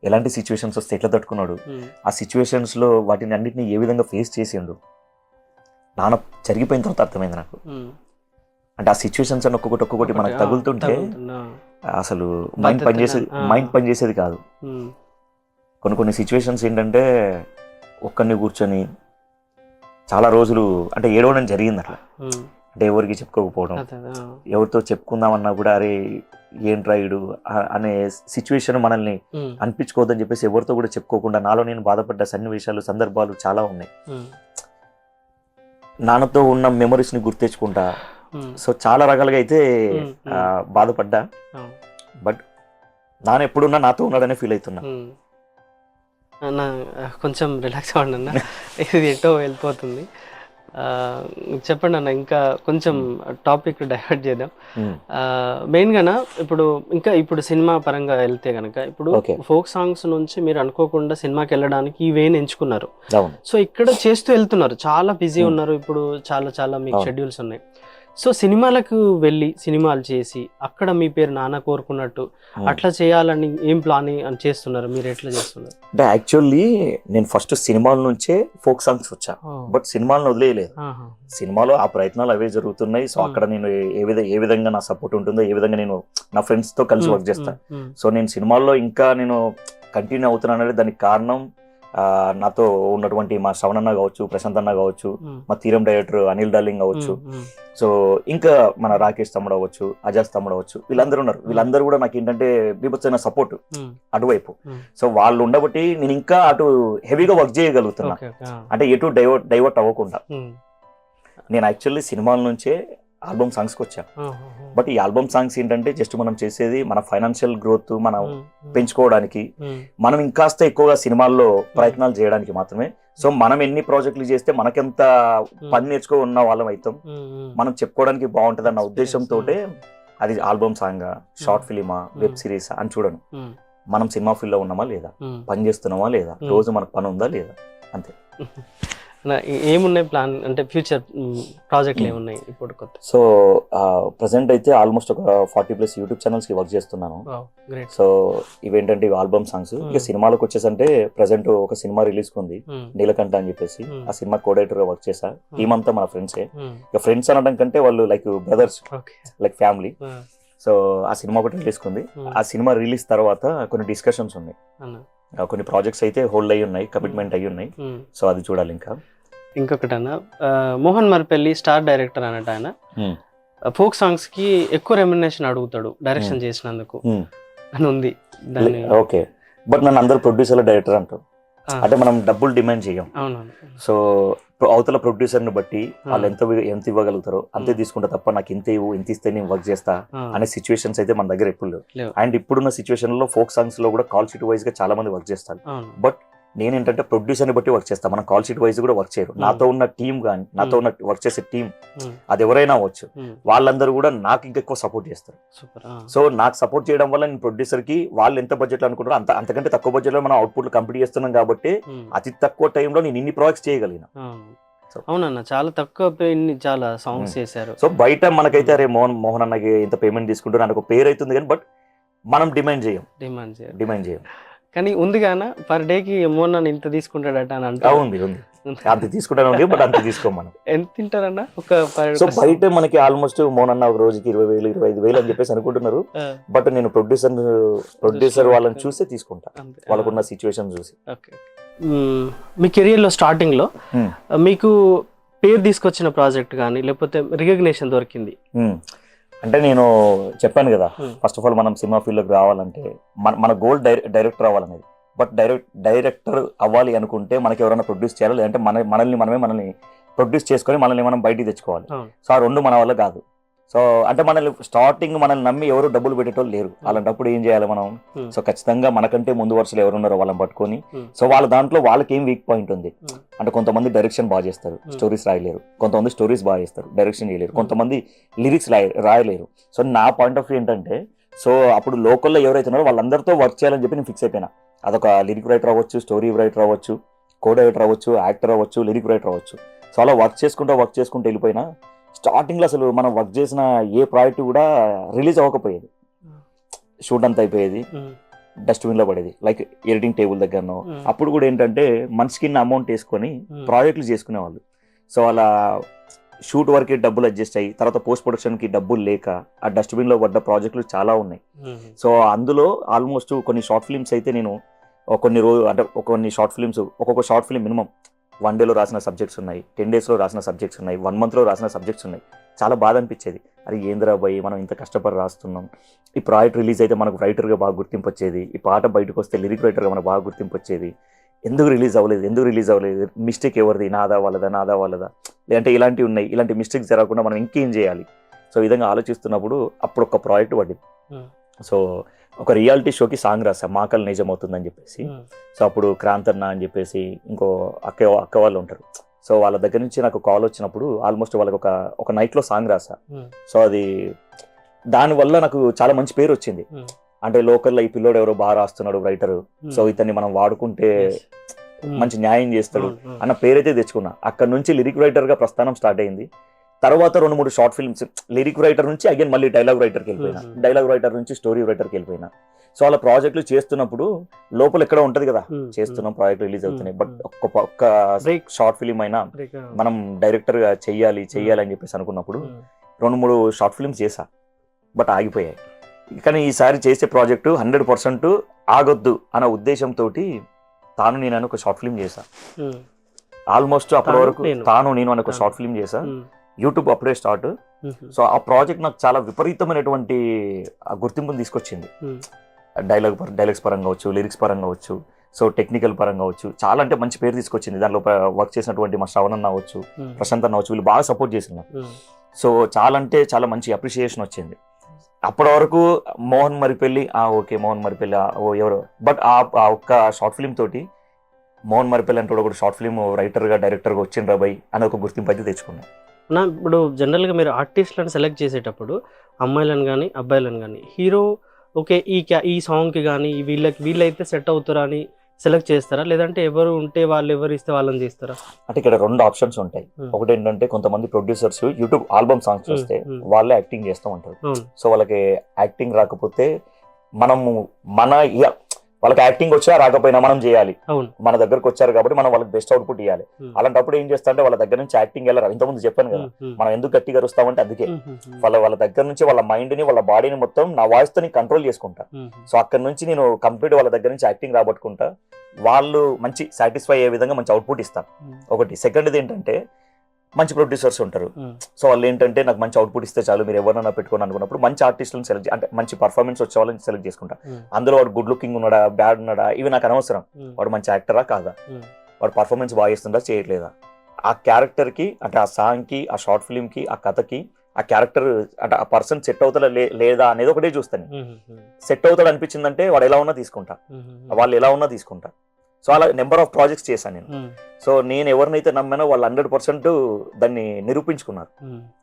ఎలాంటి సిచ్యువేషన్స్ వస్తే ఎట్లా తట్టుకున్నాడు, ఆ సిచ్యువేషన్స్ లో వాటిని అన్నింటినీ ఏ విధంగా ఫేస్ చేసిండు. నాన్న జరిగిపోయిన తర్వాత అర్థమైంది నాకు. అంటే ఆ సిచ్యువేషన్స్ అని ఒక్కొక్కటి మనకు తగులుతుంటే అసలు మైండ్ పనిచేసేది కాదు. కొన్ని సిచ్యువేషన్స్ ఏంటంటే ఒక్కరిని కూర్చొని చాలా రోజులు అంటే ఏడవడం జరిగింది. అట్లా అంటే ఎవరికి చెప్పుకోకపోవడం, అదే, ఎవరితో చెప్పుకుందామన్నా కూడా అరే ఏంట్రా ఈడు అనే సిచ్యువేషన్ మనల్ని అనిపించుకోవద్దని చెప్పేసి ఎవరితో కూడా చెప్పుకోకుండా నాలో నేను బాధపడ్డ సన్నివేశాలు, సందర్భాలు చాలా ఉన్నాయి. నాన్నతో ఉన్న మెమరీస్ ని గుర్తెచ్చుకుంటా. సో చాలా రకాలుగా అయితే బాధపడ్డా. బట్ నాన్న ఎప్పుడున్నా నాతో ఉన్నాడనే ఫీల్ అవుతున్నా. అన్న కొంచెం రిలాక్స్ అవ్వండి అన్న, ఇది ఎటో వెళ్ళిపోతుంది. చెప్పండి అన్న, ఇంకా కొంచెం టాపిక్ డైవర్ట్ చేద్దాం. మెయిన్గా ఇప్పుడు సినిమా పరంగా వెళ్తే కనుక ఇప్పుడు ఫోక్ సాంగ్స్ నుంచి మీరు అనుకోకుండా సినిమాకి వెళ్ళడానికి ఈ వేని ఎంచుకున్నారు. సో ఇక్కడ చేస్తూ వెళ్తున్నారు, చాలా బిజీ ఉన్నారు ఇప్పుడు, చాలా మీకు షెడ్యూల్స్ ఉన్నాయి. సో సినిమాలకు వెళ్ళి సినిమాలు చేసి అక్కడ మీ పేరు నాన్న కోరుకున్నట్టు అట్లా చేయాలని ఏం ప్లానింగ్ అని చేస్తున్నారు, మీరు ఎట్లా చేస్తున్నారు? అంటే యాక్చువల్లీ నేను ఫస్ట్ సినిమాల నుంచే ఫోక్ సాంగ్స్ వచ్చా, బట్ సినిమాలను వదిలేయలేదు. సినిమాలో ఆ ప్రయత్నాలు అవే జరుగుతున్నాయి. సో అక్కడ నేను ఏ విధంగా నా సపోర్ట్ ఉంటుందో, ఏ విధంగా నేను నా ఫ్రెండ్స్ తో కలిసి వర్క్ చేస్తాను. సో నేను సినిమాల్లో ఇంకా నేను కంటిన్యూ అవుతున్నాను అనేది దానికి కారణం నాతో ఉన్నటువంటి మా శ్రవణ్ అన్న కావచ్చు, ప్రశాంత్ అన్న కావచ్చు, మా తీరం డైరెక్టర్ అనిల్ డార్లింగ్ కావచ్చు, సో ఇంకా మన రాకేష్ తమ్ముడు అవ్వచ్చు, అజాజ్ తమ్ముడు అవ్వచ్చు, వీళ్ళందరూ ఉన్నారు. వీళ్ళందరూ కూడా నాకు ఏంటంటే బీభత్సమైన సపోర్ట్ అటువైపు. సో వాళ్ళు ఉండబట్టి నేను ఇంకా అటు హెవీగా వర్క్ చేయగలుగుతున్నా, అంటే ఎటు డైవర్ట్ అవ్వకుండా. నేను యాక్చువల్లీ సినిమాల నుంచే ఆల్బమ్ సాంగ్స్కి వచ్చా. బట్ ఈ ఆల్బమ్ సాంగ్స్ ఏంటంటే జస్ట్ మనం చేసేది మన ఫైనాన్షియల్ గ్రోత్ మనం పెంచుకోవడానికి, మనం ఇంకాస్త ఎక్కువగా సినిమాల్లో ప్రయత్నాలు చేయడానికి మాత్రమే. సో మనం ఎన్ని ప్రాజెక్టులు చేస్తే మనకెంత పని నేర్చుకో ఉన్న వాళ్ళం అవుతాం, మనం చెప్పుకోవడానికి బాగుంటుంది అన్న ఉద్దేశంతో అది ఆల్బమ్ సాంగ్, షార్ట్ ఫిలిమా, వెబ్ సిరీస్ అని చూడను. మనం సినిమా ఫీల్డ్ లో ఉన్నామా లేదా, పని చేస్తున్నామా లేదా, రోజు మనకు పని ఉందా లేదా, అంతే. ఏమున్నాయి ప్లాన్, అంటే ఫ్యూచర్ ప్రాజెక్టులు ఏమున్నాయి ఇప్పుడు కొత్త? సో ప్రెసెంట్ అయితే ఆల్మోస్ట్ ఒక 40+ యూట్యూబ్ ఛానల్స్ కి వర్క్ చేస్తున్నాను. సో ఇవేంటంటే ఇవి ఆల్బమ్ సాంగ్స్. ఇక సినిమాలకు వచ్చేసంటే ప్రెసెంట్ ఒక సినిమా రిలీజ్ ఉంది, నీలకంఠ అని చెప్పేసి. ఆ సినిమా కోడైరెక్టర్ గా వర్క్ చేసా. టీమ్ అంతా మన ఫ్రెండ్సే. ఇక ఫ్రెండ్స్ అనడం కంటే వాళ్ళు like brothers, like family. So ఆ సినిమా ఒకటి రిలీజ్ ఉంది. ఆ సినిమా రిలీజ్ తర్వాత కొన్ని డిస్కషన్స్ ఉన్నాయి, కొన్ని ప్రాజెక్ట్స్ అయితే హోల్డ్ అయ్యి ఉన్నాయి, కమిట్మెంట్ అయ్యి ఉన్నాయి. సో అది చూడాలి. ఇంకా ఇంకొకటి అన్న, మోహన్ మర్పెల్లి స్టార్ డైరెక్టర్ అన్నట్టు, ఆయన ఫోక్ సాంగ్స్ కి ఎక్కువ రెమ్యునరేషన్ అడుగుతాడు డైరెక్షన్ చేసినందుకు అని ఉంది. ఓకే, బట్ నన్ను అందరు ప్రొడ్యూసర్ డైరెక్టర్ అంటారు, అంటే మనం డబ్బులు డిమాండ్ చేయం. సో అవతల ప్రొడ్యూసర్ ని బట్టి వాళ్ళు ఎంత ఇవ్వగలుగుతారో అంతే తీసుకుంటా తప్ప నాకు ఇంత ఇస్తే నేను వర్క్ చేస్తా అనే సిచ్యువేషన్స్ అయితే మన దగ్గర ఎప్పుడు లేవు. అండ్ ఇప్పుడున్న సిచ్యువేషన్ లో ఫోక్ సాంగ్స్ లో కూడా కాల్ షీట్ వైజ్ గా చాలా మంది వర్క్ చేస్తారు. బట్ నేనేంటంటే ప్రొడ్యూసర్ ని బట్టి వర్క్ చేస్తా, మనం కాల్ షీట్ వైజ్ కూడా వర్క్ చేయరు. నాతో ఉన్న టీం కానీ, నాతో ఉన్న వర్క్ చేసే టీం, అది ఎవరైనా అవ్వచ్చు, వాళ్ళందరూ కూడా నాకు ఇంకెక్కువ సపోర్ట్ చేస్తారు. సో నాకు సపోర్ట్ చేయడం వల్ల నేను ప్రొడ్యూసర్ కి వాళ్ళు ఎంత బడ్జెట్ అనుకుంటారో అంతకంటే తక్కువ బడ్జెట్ లో మనం అవుట్పుట్ కంప్లీట్ చేస్తున్నాం కాబట్టి అతి తక్కువ టైంలో నేను ఇన్ని ప్రాజెక్ట్స్ చేయగలిగిన. అవునన్న, చాలా తక్కువ చాలా సాంగ్స్ చేశారు. సో బయట మనకైతే అరే మోహన్ అన్నకి ఇంత పేమెంట్ తీసుకుంటారు నాకు పేరు అవుతుంది కానీ, బట్ మనం డిమాండ్ చేయం. కానీ ఉంది గాన పర్ డేకి మోహన్ ఇంత తీసుకుంటాడట అని అంటే ఉంది అంత తీసుకుంటాను, బట్ అంత తీసుకోమను. ఎంత తింటారన్న ఒక? సో బయట మనకి ఆల్మోస్ట్ మోహన్ అన్న ఒక రోజుకి 20,000 25,000 అని చెప్పేసి అనుకుంటున్నారు. బట్ నేను ప్రొడ్యూసర్ వాళ్ళని చూసే తీసుకుంటా, వాళ్ళకున్న సిచ్యువేషన్ చూసి. మీ కెరియర్ లో స్టార్టింగ్ లో మీకు పేరు తీసుకొచ్చిన ప్రాజెక్ట్ కానీ లేకపోతే రికగ్నిషన్ దొరికింది? అంటే నేను చెప్పాను కదా, ఫస్ట్ ఆఫ్ ఆల్ మనం సినిమా ఫీల్డ్లోకి రావాలంటే మన గోల్ డైరెక్టర్ అవ్వాలనేది. బట్ డైరెక్టర్ అవ్వాలి అనుకుంటే మనకి ఎవరైనా ప్రొడ్యూస్ చేయాలి, లేదంటే మనల్ని ప్రొడ్యూస్ చేసుకొని మనల్ని మనం బయటికి తెచ్చుకోవాలి. సో ఆ రెండు మన వల్ల కాదు. సో అంటే మనల్ని నమ్మి ఎవరు డబ్బులు పెట్టేటోళ్ళు లేరు. అలాంటప్పుడు ఏం చేయాలి మనం? సో ఖచ్చితంగా మనకంటే ముందు వరుసలో ఎవరున్నారో వాళ్ళని పట్టుకొని, సో వాళ్ళ దాంట్లో వాళ్ళకి ఏం వీక్ పాయింట్ ఉంది అంటే, కొంతమంది డైరెక్షన్ బాగా చేస్తారు, స్టోరీస్ రాయలేరు. కొంతమంది స్టోరీస్ బాగా చేస్తారు, డైరెక్షన్ చేయలేరు. కొంతమంది లిరిక్స్ రాయలేరు. సో నా పాయింట్ ఆఫ్ వ్యూ ఏంటంటే, సో అప్పుడు లోకల్లో ఎవరైతే ఉన్నారో వాళ్ళందరితో వర్క్ చేయాలని చెప్పి నేను ఫిక్స్ అయిపోయినా. అదొక లిరిక్ రైటర్ అవ్వచ్చు, స్టోరీ రైటర్ అవ్వచ్చు, కో డైరెక్టర్ అవ్వచ్చు, యాక్టర్ అవ్వచ్చు, లిరిక్ రైటర్ అవ్వచ్చు. సో అలా వర్క్ చేసుకుంటూ వెళ్ళిపోయినా స్టార్టింగ్లో అసలు మనం వర్క్ చేసిన ఏ ప్రాజెక్ట్ కూడా రిలీజ్ అవ్వకపోయేది. షూట్ అంతా అయిపోయేది, డస్ట్బిన్లో పడేది, లైక్ ఎడిటింగ్ టేబుల్ దగ్గరనో. అప్పుడు కూడా ఏంటంటే మనిషికి అమౌంట్ వేసుకొని ప్రాజెక్టులు చేసుకునేవాళ్ళు. సో అలా షూట్ వరకే డబ్బులు అడ్జస్ట్ అయ్యి తర్వాత పోస్ట్ ప్రొడక్షన్కి డబ్బులు లేక ఆ డస్ట్బిన్లో పడ్డ ప్రాజెక్టులు చాలా ఉన్నాయి. సో అందులో ఆల్మోస్ట్ కొన్ని షార్ట్ ఫిల్మ్స్ అయితే నేను కొన్ని షార్ట్ ఫిల్మ్స్, ఒక్కొక్క షార్ట్ ఫిల్మ్ మినిమం 1 డేలో రాసిన సబ్జెక్ట్స్ ఉన్నాయి, 10 డేస్లో రాసిన సబ్జెక్ట్స్ ఉన్నాయి, 1 మంత్లో రాసిన సబ్జెక్ట్స్ ఉన్నాయి. చాలా బాధ అనిపించేది. అరే ఏంద్రా బాయ్, మనం ఇంత కష్టపడి రాస్తున్నాం, ఈ ప్రాజెక్ట్ రిలీజ్ అయితే మనకు రైటర్గా బాగా గుర్తింపు వచ్చేది, ఈ పాట బయటకు వస్తే లిరిక్ రైటర్గా మనకు బాగా గుర్తింపు వచ్చేది, ఎందుకు రిలీజ్ అవ్వలేదు, మిస్టేక్ ఎవరిది, నాదా వాళ్ళదా, లేదంటే ఇలాంటివి ఉన్నాయి, ఇలాంటి మిస్టేక్స్ జరగకుండా మనం ఇంకేం చేయాలి. సో ఈ విధంగా ఆలోచిస్తున్నప్పుడు అప్పుడు ఒక ప్రాజెక్ట్ పడింది. సో ఒక రియాలిటీ షోకి సాంగ్ రాసా, మాకల్ నిజం అవుతుందని చెప్పేసి. సో అప్పుడు క్రాంతన్న అని చెప్పేసి ఇంకో అక్క వాళ్ళు ఉంటారు. సో వాళ్ళ దగ్గర నుంచి నాకు కాల్ వచ్చినప్పుడు ఆల్మోస్ట్ వాళ్ళకి ఒక నైట్లో సాంగ్ రాసా. సో అది దానివల్ల నాకు చాలా మంచి పేరు వచ్చింది. అంటే లోకల్లో ఈ పిల్లోడు ఎవరో బాగా రాస్తున్నాడు రైటరు, సో ఇతన్ని మనం వాడుకుంటే మంచి న్యాయం చేస్తాడు అన్న పేరైతే తెచ్చుకున్నా. అక్కడ నుంచి లిరిక్ రైటర్గా ప్రస్థానం స్టార్ట్ అయింది. తర్వాత 2-3 షార్ట్ ఫిల్మ్స్, లిరిక్ రైటర్ నుంచి అగైన్ మళ్ళీ డైలాగ్ రైటర్కి వెళ్ళిపోయినా, డైలాగ్ రైటర్ నుంచి స్టోరీ రైటర్కి వెళ్ళిపోయినా. సో అలా ప్రాజెక్టులు చేస్తున్నప్పుడు లోపల ఎక్కడ ఉంటది కదా, చేస్తున్నాం ప్రాజెక్ట్ రిలీజ్ అవుతున్నాయి, బట్ ఒక్క షార్ట్ ఫిలిం అయినా మనం డైరెక్టర్ గా చెయ్యాలి అని చెప్పేసి అనుకున్నప్పుడు 2-3 షార్ట్ ఫిల్మ్స్ చేశా, బట్ ఆగిపోయాయి. కానీ ఈసారి చేసే ప్రాజెక్టు 100% ఆగొద్దు అన్న ఉద్దేశంతో తాను నేను ఒక షార్ట్ ఫిల్మ్ చేశా. ఆల్మోస్ట్ అప్పటి వరకు నేను ఒక షార్ట్ ఫిల్మ్ చేశా. యూట్యూబ్ అప్పుడే స్టార్ట్. సో ఆ ప్రాజెక్ట్ నాకు చాలా విపరీతమైనటువంటి గుర్తింపుని తీసుకొచ్చింది. డైలాగ్స్ పరంగా అవచ్చు, లిరిక్స్ పరంగా అవచ్చు, సో టెక్నికల్ పరంగా అవచ్చు, చాలా అంటే మంచి పేరు తీసుకొచ్చింది. దానిలో వర్క్ చేసినటువంటి మా శ్రవణ్ అన్న అవచ్చు, ప్రశాంత్ అన్న అవచ్చు, వీళ్ళు బాగా సపోర్ట్ చేసినారు. సో చాలా అంటే చాలా మంచి అప్రిషియేషన్ వచ్చింది. అప్పటి వరకు మోహన్ మరిపెల్లి ఎవరో, బట్ ఆ ఒక్క షార్ట్ ఫిల్మ్ తోటి మోహన్ మరిపెల్లి అంటే ఒక షార్ట్ ఫిల్మ్ రైటర్గా డైరెక్టర్గా వచ్చిండ్రా బై అని ఒక గుర్తింపు అయితే తెచ్చుకున్నాను. ఇప్పుడు జనరల్గా మీరు ఆర్టిస్ట్లను సెలెక్ట్ చేసేటప్పుడు అమ్మాయిలను కానీ అబ్బాయిలను కానీ హీరో ఓకే ఈ సాంగ్కి కానీ వీళ్ళైతే సెట్ అవుతారా అని సెలెక్ట్ చేస్తారా, లేదంటే ఎవరు ఉంటే వాళ్ళు ఎవరు ఇస్తే వాళ్ళని తీస్తారా? అంటే ఇక్కడ 2 ఆప్షన్స్ ఉంటాయి. ఒకటి ఏంటంటే కొంతమంది ప్రొడ్యూసర్స్ యూట్యూబ్ ఆల్బమ్ సాంగ్స్ వస్తే వాళ్ళే యాక్టింగ్ చేస్తూ ఉంటారు. సో వాళ్ళకి యాక్టింగ్ రాకపోతే వాళ్ళకి యాక్టింగ్ వచ్చా రాకపోయినా మనం చేయాలి. మన దగ్గరకు వచ్చారు కాబట్టి మనం వాళ్ళకి బెస్ట్ అవుట్పుట్ ఇవ్వాలి. అలాంటప్పుడు ఏం చేస్తా అంటే వాళ్ళ దగ్గర నుంచి యాక్టింగ్ వెళ్ళరు. ఇంతకుముందు చెప్పాను కదా, మనం ఎందుకు గట్టిగా అరుస్తామంటే అందుకే వాళ్ళ దగ్గర నుంచి వాళ్ళ మైండ్ ని వాళ్ళ బాడీని మొత్తం నా వాయిస్ తో కంట్రోల్ చేసుకుంటా. సో అక్కడ నుంచి నేను కంప్లీట్ వాళ్ళ దగ్గర నుంచి యాక్టింగ్ రాబట్టుకుంటా, వాళ్ళు మంచి సాటిస్ఫై అయ్యే విధంగా మంచి అవుట్పుట్ ఇస్తాను. ఒకటి. సెకండ్ది ఏంటంటే మంచి ప్రొడ్యూసర్స్ ఉంటారు. సో వాళ్ళు ఏంటంటే నాకు మంచి అవుట్పుట్ ఇస్తే చాలు, మీరు ఎవరైనా పెట్టుకోని అనుకున్నప్పుడు మంచి ఆర్టిస్టులను సెలెక్ట్, అంటే మంచి పర్ఫార్మెన్స్ వచ్చే వాళ్ళని సెలెక్ట్ చేసుకుంటా. అందులో వాడు గుడ్ లుకింగ్ ఉన్నాడా, బ్యాడ్ ఉన్నాడా, ఇవి నాకు అనవసరం. వాడు మంచి యాక్టరా కాదా, వాడు పర్ఫార్మెన్స్ బాగా చేస్తుందా చేయట్లేదా, ఆ క్యారెక్టర్ కి అంటే ఆ సాంగ్ కి, ఆ షార్ట్ ఫిల్మ్ కి, ఆ కథకి ఆ క్యారెక్టర్ అంటే ఆ పర్సన్ సెట్ అవుతాడా లేదా అనేది ఒకటే చూస్తాను. సెట్ అవుతాడు అనిపించిందంటే వాడు ఎలా ఉన్నా తీసుకుంటా, వాళ్ళు ఎలా ఉన్నా తీసుకుంటా. సో అలా నెంబర్ ఆఫ్ ప్రాజెక్ట్స్ చేశాను నేను. సో నేను ఎవరినైతే నమ్మానో వాళ్ళు 100% దాన్ని నిరూపించుకున్నారు.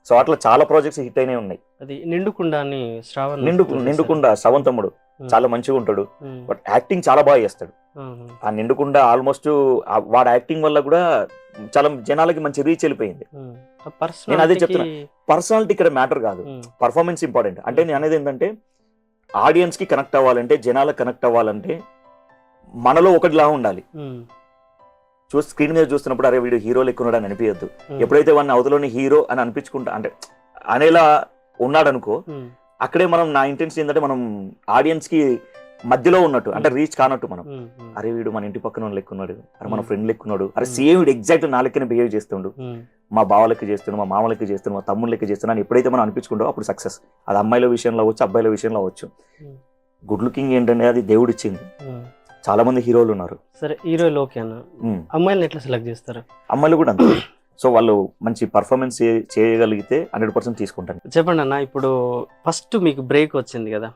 సో అట్లా చాలా ప్రాజెక్ట్స్ హిట్ అయినాయి ఉన్నాయి. అది నిండుకుండా శ్రవణ్ తమ్ముడు చాలా మంచిగా ఉంటాడు, బట్ యాక్టింగ్ చాలా బాగా చేస్తాడు. ఆ నిండుకుండా ఆల్మోస్ట్ వాడు యాక్టింగ్ వల్ల కూడా చాలా జనాలకి మంచి రీచ్ వెళ్ళిపోయింది. నేను అదే చెప్తున్నా, పర్సనాలిటీ ఇక్కడ మ్యాటర్ కాదు, పర్ఫార్మెన్స్ ఇంపార్టెంట్. అంటే నేను అనేది ఏంటంటే ఆడియన్స్ కి కనెక్ట్ అవ్వాలంటే, జనాలకు కనెక్ట్ అవ్వాలంటే మనలో ఒకటిలా ఉండాలి. స్క్రీన్ మీద చూస్తున్నప్పుడు అరే వీడు హీరో లెక్కున్నాడు అని అనిపించద్దు. ఎప్పుడైతే వాడిని అవతలోని హీరో అని అనిపించుకుంటా అంటే అనేలా ఉన్నాడు అనుకో, అక్కడే మనం నా ఇంటెన్షన్ ఏంటంటే మనం ఆడియన్స్ కి మధ్యలో ఉన్నట్టు, అంటే రీచ్ కానట్టు. మనం అరే వీడు మన ఇంటి పక్కన లెక్కున్నాడు, అరే మన ఫ్రెండ్ లెక్కున్నాడు, అరే సేమ్ వీడు ఎగ్జాక్ట్ నా లెక్కనే బిహేవ్ చేస్తుండు, మా బావ లెక్క చేస్తున్నాడు, మా మామ లెక్క చేస్తున్నాడు, మా తమ్ముడు లెక్క చేస్తున్నాడు అని ఎప్పుడైతే మనం అనిపించుకుంటామో అప్పుడు సక్సెస్. అది అమ్మాయిల విషయంలో అవ్వచ్చు, అబ్బాయిల విషయంలో అవ్వచ్చు. గుడ్ లుకింగ్ ఏంటంటే అది దేవుడు ఇచ్చింది. చాలా మంది హీరోలు ఉన్నారు. సరే, హీరోలు ఓకే అన్న, అమ్మాయిలను ఎట్లా సెలెక్ట్ చేస్తారు? అమ్మాయిలు కూడా అంతే. సో వాళ్ళు మంచి పర్ఫార్మెన్స్ చేయగలిగితే 100% తీసుకుంటాను. చెప్పండి అన్న, ఇప్పుడు ఫస్ట్ మీకు బ్రేక్ వచ్చింది కదా,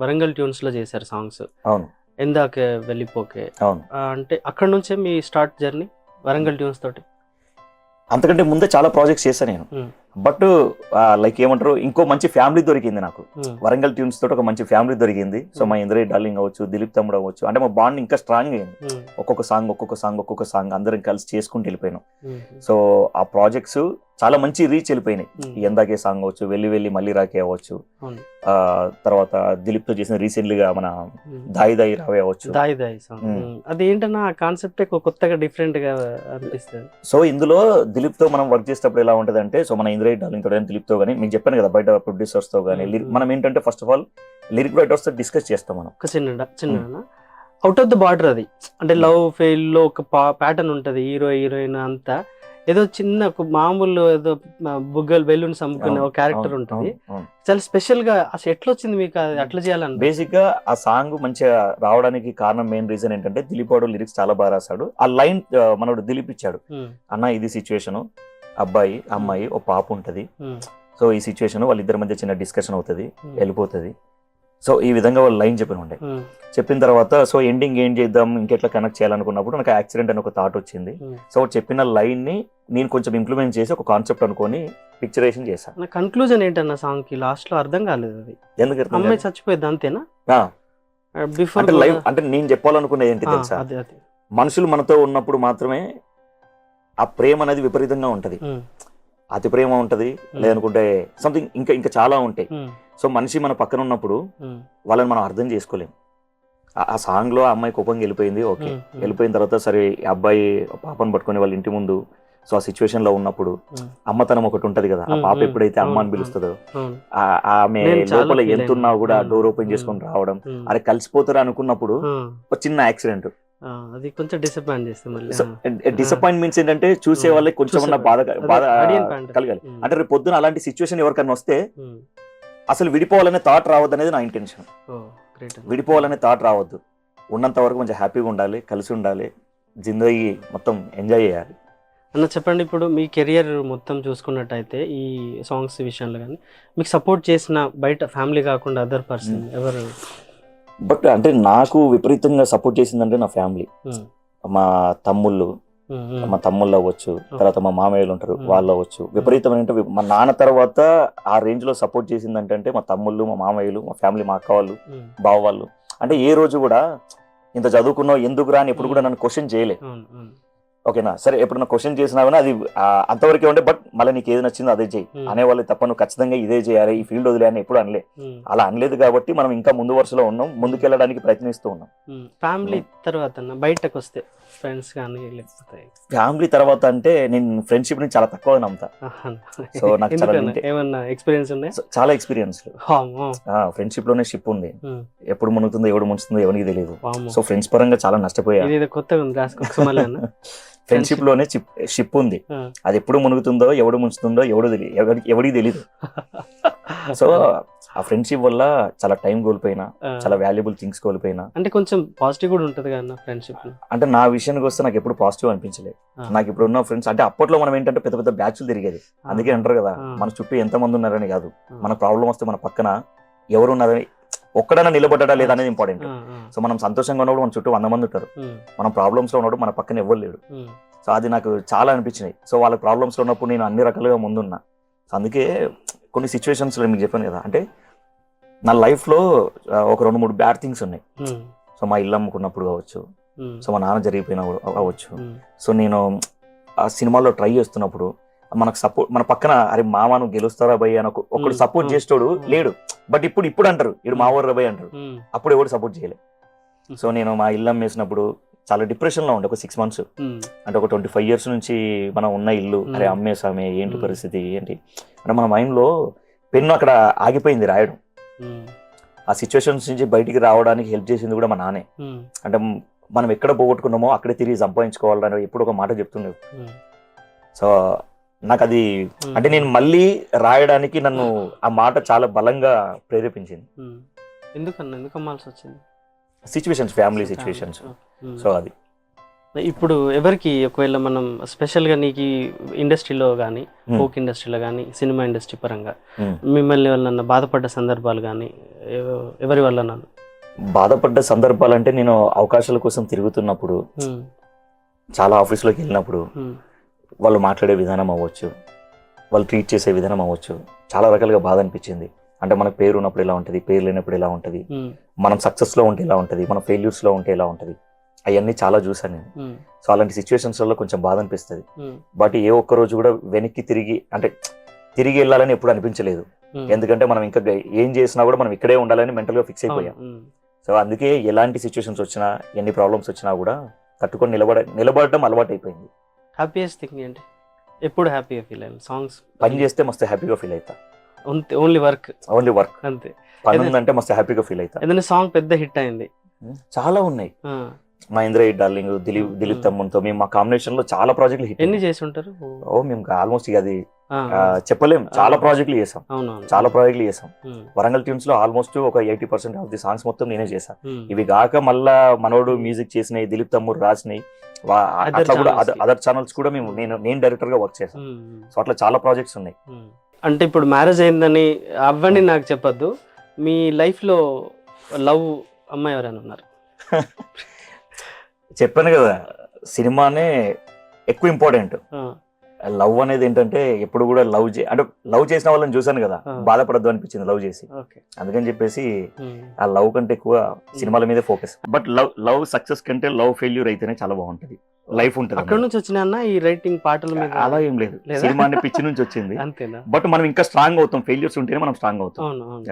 వరంగల్ ట్యూన్స్ లో చేశారు సాంగ్స్. అవును. ఎందాకే వెళ్ళిపోకే. అవును. అంటే అక్కడ నుంచే మీ స్టార్ట్ జర్నీ వరంగల్ ట్యూన్స్ తోటి? అంతకంటే ముందే చాలా ప్రాజెక్ట్స్ చేశాను నేను, బట్ లైక్ ఏమంటారు, ఇంకో మంచి ఫ్యామిలీ దొరికింది నాకు. వరంగల్ ట్యూన్స్ తోటి ఒక మంచి ఫ్యామిలీ దొరికింది. సో మా ఇంద్రయ్య డార్లింగ్ అవ్వచ్చు, దిలీప్ తమ్ముడు అవ్వచ్చు, అంటే మా బాండ్ ఇంకా స్ట్రాంగ్ అయింది. ఒక్కొక్క సాంగ్ అందరం కలిసి చేసుకుంటూ వెళ్ళిపోయాను. సో ఆ ప్రాజెక్ట్స్ చాలా మంచి రీచ్ వెళ్ళిపోయినాయి. ఎందాకే సాంగ్ అవ్వచ్చు, వెళ్ళి మళ్ళీ రాకే అవ్వచ్చు, తర్వాత దిలీప్ తో చేసిన రీసెంట్లీగా మన దాయి రావే అవ్వచ్చు. అది ఏంటన్నా కాన్సెప్ట్ కొత్తగా డిఫరెంట్ గా అనిపిస్తుంది. సో ఇందులో దిలీప్ తో మనం వర్క్ చేసేటప్పుడు ఎలా ఉంటది అంటే, సో మన ఇంద్రయ్య డార్లింగ్ తో కానీ దిలీప్ తో కానీ, మీకు చెప్పాను కదా బయట ప్రొడ్యూసర్స్ తో కానీ, మనం ఏంటంటే first of all lyric writers తో డిస్కస్ చేస్తాం. మనం ఒక చిన్న అవుట్ ఆఫ్ ద బార్డర్ అది, అంటే లవ్ ఫెయిల్ లో ఒక ప్యాటర్న్ ఉంటది, హీరో హీరోయిన్ అంతా ఏదో చిన్న ఒక మామూలు ఏదో బుగ్గలు బెలూన్స్ అమ్ముకునే ఒక క్యారెక్టర్ ఉంటుంది. చాలా స్పెషల్ గా అసలు ఎట్లా వచ్చింది మీకు అట్లా చేయాలని? బేసిక్ గా ఆ సాంగ్ మంచిగా రావడానికి కారణం మెయిన్ రీజన్ ఏంటంటే దిలీప్ వాడు లిరిక్స్ చాలా బాగా రాశాడు. ఆ లైన్ మనోడు దిలీప్ ఇచ్చాడు, అన్న ఇది సిచ్యువేషన్, అబ్బాయి అమ్మాయి ఒక పాప ఉంటది, సో ఈ సిచ్యువేషన్ వాళ్ళిద్దరి మధ్య చిన్న డిస్కషన్ అవుతుంది, వెళ్ళిపోతుంది. సో ఈ విధంగా వాళ్ళు లైన్ చెప్పిన తర్వాత సో ఎండింగ్ ఏం చేద్దాం, ఇంకెట్లా కనెక్ట్ చేయాలనుకున్నప్పుడు నాకు యాక్సిడెంట్ అని ఒక థాట్ వచ్చింది. సో చెప్పిన లైన్ ని నేను కొంచెం ఇంప్లిమెంట్ చేసి ఒక కాన్సెప్ట్ అనుకొని పిక్చరేషన్ చేశాను. నా కన్క్లూజన్ ఏంటన్న సాంగ్ కి లాస్ట్ లో అర్థం కాలేదు. అది ఎందుకు అమ్మాయి చచ్చిపోయింది అంతేనా? బిఫోర్ లైవ్ అంటే నేను చెప్పాలనుకునేది ఏంటి తెలుసా, మనుషులు మనతో ఉన్నప్పుడు మాత్రమే ఆ ప్రేమ అనేది విపరీతంగా ఉంటది, అతి ప్రేమ ఉంటది, లేదనుకుంటే సంథింగ్ ఇంకా ఇంకా చాలా ఉంటాయి. సో మనిషి మన పక్కన ఉన్నప్పుడు వాళ్ళని మనం అర్థం చేసుకోలేం. ఆ సాంగ్ లో అమ్మాయి కోపంగా వెళ్ళిపోయింది, ఓకే, వెళ్ళిపోయిన తర్వాత సరే అబ్బాయి పాపను పట్టుకుని వాళ్ళ ఇంటి ముందు సో ఆ సిచ్యువేషన్ లో ఉన్నప్పుడు అమ్మతనం ఒకటి ఉంటది కదా, ఆ పాప ఎప్పుడైతే అమ్మ అని పిలుస్తుందో ఆమె లోపల ఎంతున్నా కూడా డోర్ ఓపెన్ చేసుకొని రావడం, అరే కలిసిపోతారు అనుకున్నప్పుడు ఒక చిన్న యాక్సిడెంట్, అది కొంచెం డిసప్పాయింట్మెంట్స్ ఏంటంటే చూసే వాళ్ళకి కొంచెం బాధ కలగాలి. అంటే రేపు పొద్దున అలాంటి సిచ్యువేషన్ ఎవరికైనా వస్తే అసలు విడిపోవాలనే థాట్ రావద్దు అనేది నా ఇంటెన్షన్. విడిపోవాలనే థాట్ రావద్దు, ఉన్నంత వరకు కొంచెం హ్యాపీగా ఉండాలి, కలిసి ఉండాలి, జిందగీ మొత్తం ఎంజాయ్ చేయాలి. అన్న చెప్పండి, ఇప్పుడు మీ కెరియర్ మొత్తం చూసుకున్నట్టయితే ఈ సాంగ్స్ విషయంలో కానీ మీకు సపోర్ట్ చేసిన బయట ఫ్యామిలీ కాకుండా అదర్ పర్సన్ ఎవరు? బట్ అంటే నాకు విపరీతంగా సపోర్ట్ చేసిందంటే నా ఫ్యామిలీ, మా తమ్ముళ్ళు అవ్వచ్చు, తర్వాత మా మామయ్యలు ఉంటారు వాళ్ళు అవ్వచ్చు, విపరీతమైన మా నాన్న తర్వాత ఆ రేంజ్ లో సపోర్ట్ చేసిందంటే మా తమ్ముళ్ళు, మా మామయ్యలు, మా ఫ్యామిలీ, మా అక్క వాళ్ళు, బావ వాళ్ళు. అంటే ఏ రోజు కూడా ఇంత చదువుకున్నావు ఎందుకురా అని ఎప్పుడు కూడా నన్ను క్వశ్చన్ చేయలే. ఓకేనా, సరే ఎప్పుడన్నా క్వశ్చన్ చేసినా కానీ అది అంతవరకే ఉండే, బట్ మళ్ళీ నీకు ఏది నచ్చిందో అదే చేయి అనేవాళ్ళు తప్ప నువ్వు ఖచ్చితంగా ఇదే చేయాలి, ఈ ఫీల్డ్ వదిలే అని ఎప్పుడు అనలే. అలా అనలేదు కాబట్టి మనం ఇంకా ముందు వరుసలో ఉన్నాం, ముందుకెళ్ళడానికి ప్రయత్నిస్తూ ఉన్నాం. ఫ్యామిలీ తర్వాత బయటకు వస్తే ఫ్రెండ్స్ కానీ లేకపోతే ఫ్యామిలీ తర్వాత అంటే నేను ఫ్రెండ్షిప్ ని చాలా తక్కువ నమ్ముతా. సో నాకు ఏమన్నా ఎక్స్పీరియన్స్ ఉన్నాయి? చాలా ఎక్స్పీరియన్స్. ఫ్రెండ్షిప్ లోనే షిప్ ఉంది, ఎప్పుడు మునుగుతుందో ఎవడు ముంచుతుందో ఎవరికి తెలియదు. సో ఫ్రెండ్స్ పరంగా చాలా నష్టపోయా. కొత్తగా ఉంది రాసుకో. ఫ్రెండ్షిప్ లోనే షిప్ ఉంది, అది ఎప్పుడు మునుగుతుందో ఎవడు ముంచుతుందో ఎవడికి తెలియదు. సో ఆ ఫ్రెండ్షిప్ వల్ల చాలా టైం కోల్పోయినా, చాలా వాల్యుబుల్ థింగ్స్ కోల్పోయినా. అంటే కొంచెం పాజిటివ్ కూడా ఉంటది కదా ఫ్రెండ్షిప్. అంటే నా విషయానికి వస్తే నాకు ఎప్పుడు పాజిటివ్ అనిపించలేదు. నాకు ఇప్పుడు ఉన్న ఫ్రెండ్స్ అంటే అప్పట్లో మనం ఏంటంటే పెద్ద పెద్ద బ్యాచ్లు తిరిగేది, అందుకే అంటారు కదా మన చుట్టూ ఎంత మంది ఉన్నారని కాదు, మన ప్రాబ్లం వస్తే మన పక్కన ఎవరు ఉన్నారని ఒక్కడైనా నిలబడ్డా లేదా అనేది ఇంపార్టెంట్. సో మనం సంతోషంగా ఉన్నప్పుడు మన చుట్టూ 100 మంది ఉంటారు, మనం ప్రాబ్లమ్స్ లో ఉన్నప్పుడు మన పక్కన ఎవరు లేడు. సో అది నాకు చాలా అనిపించినాయి. సో వాళ్ళ ప్రాబ్లమ్స్ లో ఉన్నప్పుడు నేను అన్ని రకాలుగా ముందున్నా. సో అందుకే కొన్ని సిచ్యువేషన్స్ లో మీకు చెప్పాను కదా, అంటే నా లైఫ్ లో ఒక 2-3 బ్యాడ్ థింగ్స్ ఉన్నాయి. సో మా ఇల్లు అమ్ముకున్నప్పుడు కావచ్చు, సో మా నాన్న జరిగిపోయినా అవ్వచ్చు, సో నేను ఆ సినిమాలో ట్రై చేస్తున్నప్పుడు మనకు సపోర్ట్ మన పక్కన అరే మామ నువ్వు గెలుస్తారా భయ్ అని ఒకడు సపోర్ట్ చేసేటోడు లేడు. బట్ ఇప్పుడు అంటారు ఇడు మా ఊరు భయ్ అంటారు, అప్పుడు ఎవరు సపోర్ట్ చేయలే. సో నేను మా ఇల్లు అమ్మేసినప్పుడు చాలా డిప్రెషన్ లో ఉండే ఒక 6 months. అంటే ఒక 25 years నుంచి మనం ఉన్న ఇల్లు అరే అమ్మేసామే ఏంటి పరిస్థితి ఏంటి అంటే మన మైండ్ లో పెన్ను అక్కడ ఆగిపోయింది రాయడం. ఆ సిచ్యువేషన్స్ నుంచి బయటికి రావడానికి హెల్ప్ చేసింది కూడా మా నాన్నే. అంటే మనం ఎక్కడ పోగొట్టుకున్నామో అక్కడే తిరిగి సంపాదించుకోవాలని ఎప్పుడు ఒక మాట చెప్తుండేది. సో నాకు అది అంటే నేను మళ్ళీ రాయడానికి నన్ను ఆ మాట చాలా బలంగా ప్రేరేపించింది. ఎందుకు అమ్మాల్సి వచ్చింది? Situations, family situations. సో అది ఇప్పుడు ఎవరికి ఒకవేళ మనం స్పెషల్ గా నీకు ఇండస్ట్రీలో కానీ, ఫోక్ ఇండస్ట్రీలో కానీ, సినిమా ఇండస్ట్రీ పరంగా మిమ్మల్ని వల్ల బాధపడ్డ సందర్భాలు కానీ ఎవరి వల్ల? బాధపడ్డ సందర్భాలు అంటే నేను అవకాశాల కోసం తిరుగుతున్నప్పుడు, చాలా ఆఫీస్లోకి వెళ్ళినప్పుడు వాళ్ళు మాట్లాడే విధానం అవ్వచ్చు, వాళ్ళు ట్రీట్ చేసే విధానం అవ్వచ్చు, చాలా రకాలుగా బాధ అనిపించింది. అంటే మనకు పేరు ఉన్నప్పుడు ఎలా ఉంటుంది, పేరు లేనప్పుడు ఎలా ఉంటుంది, మనం సక్సెస్లో ఉంటే ఎలా ఉంటుంది, మనం ఫెయిల్యూర్స్లో ఉంటే ఎలా ఉంటుంది, అవన్నీ చాలా చూసాను నేను. సో అలాంటి సిచ్యువేషన్స్లో కొంచెం బాధ అనిపిస్తుంది. బట్ ఏ ఒక్క రోజు కూడా వెనక్కి తిరిగి వెళ్ళాలని ఎప్పుడు అనిపించలేదు. ఎందుకంటే మనం ఇంకా ఏం చేసినా కూడా మనం ఇక్కడే ఉండాలని మెంటల్గా ఫిక్స్ అయిపోయాం. సో అందుకే ఎలాంటి సిచ్యువేషన్స్ వచ్చినా, ఎన్ని ప్రాబ్లమ్స్ వచ్చినా కూడా తట్టుకొని నిలబడటం అలవాటు అయిపోయింది. హ్యాపీయెస్ట్ థింగ్ ఏంటి? ఎప్పుడు హ్యాపీగా ఫీల్ అయ్యాను? సాంగ్స్ పని చేస్తే మస్తు హ్యాపీగా ఫీల్ అవుతా. ఓన్లీ వర్క్ అంతే. పని ఉందంటే మస్తు హ్యాపీగా ఫీల్ అవుతా. ఏదైనా సాంగ్ పెద్ద హిట్ అయింది? చాలా ఉన్నాయి. మహేంద్ర ఎయిట్ డార్లింగ్, దిలీప్ తమ్ముతో మేము మా కాంబినేషన్ లో చాలా ప్రాజెక్టులు హిట్. ఎన్ని చేసి ఉంటారు? మేము ఆల్మోస్ట్ ఇక అది చెప్పలేం, చాలా ప్రాజెక్టులు చేసాం, చాలా ప్రాజెక్టులు చేసాం. వరంగల్ ట్యూన్స్ లో ఆల్మోస్ట్ ఒక 80% ఆఫ్ ది సాంగ్స్ మొత్తం నేనే చేశాను. ఇవి కాక మళ్ళా మనోడు మ్యూజిక్ చేసినాయి, దిలీప్ తమ్ముడు రాసినాయి, అట్లా కూడా అదర్ ఛానల్స్ కూడా నేను డైరెక్టర్ గా వర్క్ చేశాను. సో అట్లా చాలా ప్రాజెక్ట్స్ ఉన్నాయి. అంటే ఇప్పుడు మ్యారేజ్ అయిందని అవ్వని నాకు చెప్పొద్దు, మీ లైఫ్ లో లవ్ అమ్మాయి ఎవరైనా ఉన్నారు? చెప్పాను కదా, సినిమానే ఎక్కువ ఇంపార్టెంట్. లవ్ అనేది ఏంటంటే ఎప్పుడు కూడా అంటే లవ్ చేసిన వాళ్ళని చూసాను కదా, బాధపడద్దు అనిపించింది లవ్ చేసి. అందుకని చెప్పేసి ఆ లవ్ కంటే ఎక్కువ సినిమాల మీద ఫోకస్. బట్ లవ్ సక్సెస్ కంటే లవ్ ఫెయిల్యూర్ అయితేనే చాలా బాగుంటది, లైఫ్ ఉంటుంది. అక్కడ నుంచి వచ్చిన ఈ రైటింగ్ పాటల మీద అలా ఏం లేదు, సినిమా అంటే పిచ్చి నుంచి వచ్చింది. అంతేనా? బట్ మనం ఇంకా స్ట్రాంగ్ అవుతాం, ఫెయిల్యూర్స్ ఉంటేనే మనం స్ట్రాంగ్ అవుతాం.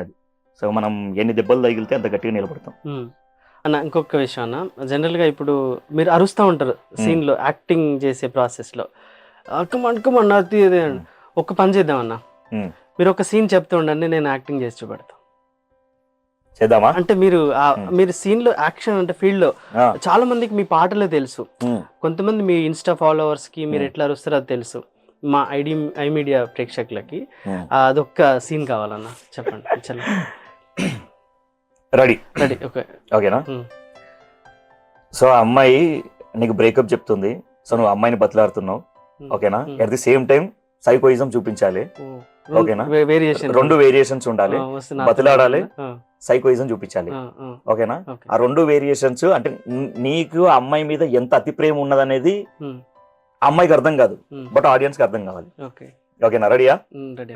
అది సో మనం ఎన్ని దెబ్బలు తగిలితే అంత గట్టిగా నిలబడతాం. అన్న ఇంకొక విషయం అన్న, జనరల్ గా ఇప్పుడు మీరు అరుస్తూ ఉంటారు సీన్ లో, యాక్టింగ్ చేసే ప్రాసెస్ లో, అక్కమన్నా ఒక పని చేద్దామన్నా, మీరు ఒక సీన్ చెప్తూ ఉండండి, నేను యాక్టింగ్ చేసి చూపెడతా. చేద్దామా? అంటే మీరు సీన్ లో యాక్షన్ అంటే ఫీల్డ్ లో చాలా మందికి మీ పాటలే తెలుసు, కొంతమంది మీ ఇన్స్టా ఫాలోవర్స్ కి మీరు ఎట్లా అరుస్తారో అది తెలుసు. మా ఐ మీడియా ప్రేక్షకులకి అదొక్క సీన్ కావాలన్నా, చెప్పండి. రెడీ? ఓకేనా? సో ఆ అమ్మాయి నీకు బ్రేకప్ చెప్తుంది, సో నువ్వు అమ్మాయిని బతిలాడుతున్నావు, ఓకేనా? At the same time psychoism చూపించాలి, ఓకేనా? రెండు వేరియేషన్స్ ఉండాలి, బతిలాడాలి, సైకోయిజం చూపించాలి, ఓకేనా? ఆ రెండు వేరియేషన్స్ అంటే నీకు ఆ అమ్మాయి మీద ఎంత అతి ప్రేమ ఉన్నదనేది అమ్మాయికి అర్థం కాదు, బట్ ఆడియన్స్ కి అర్థం కావాలి, ఓకేనా? రెడీయా?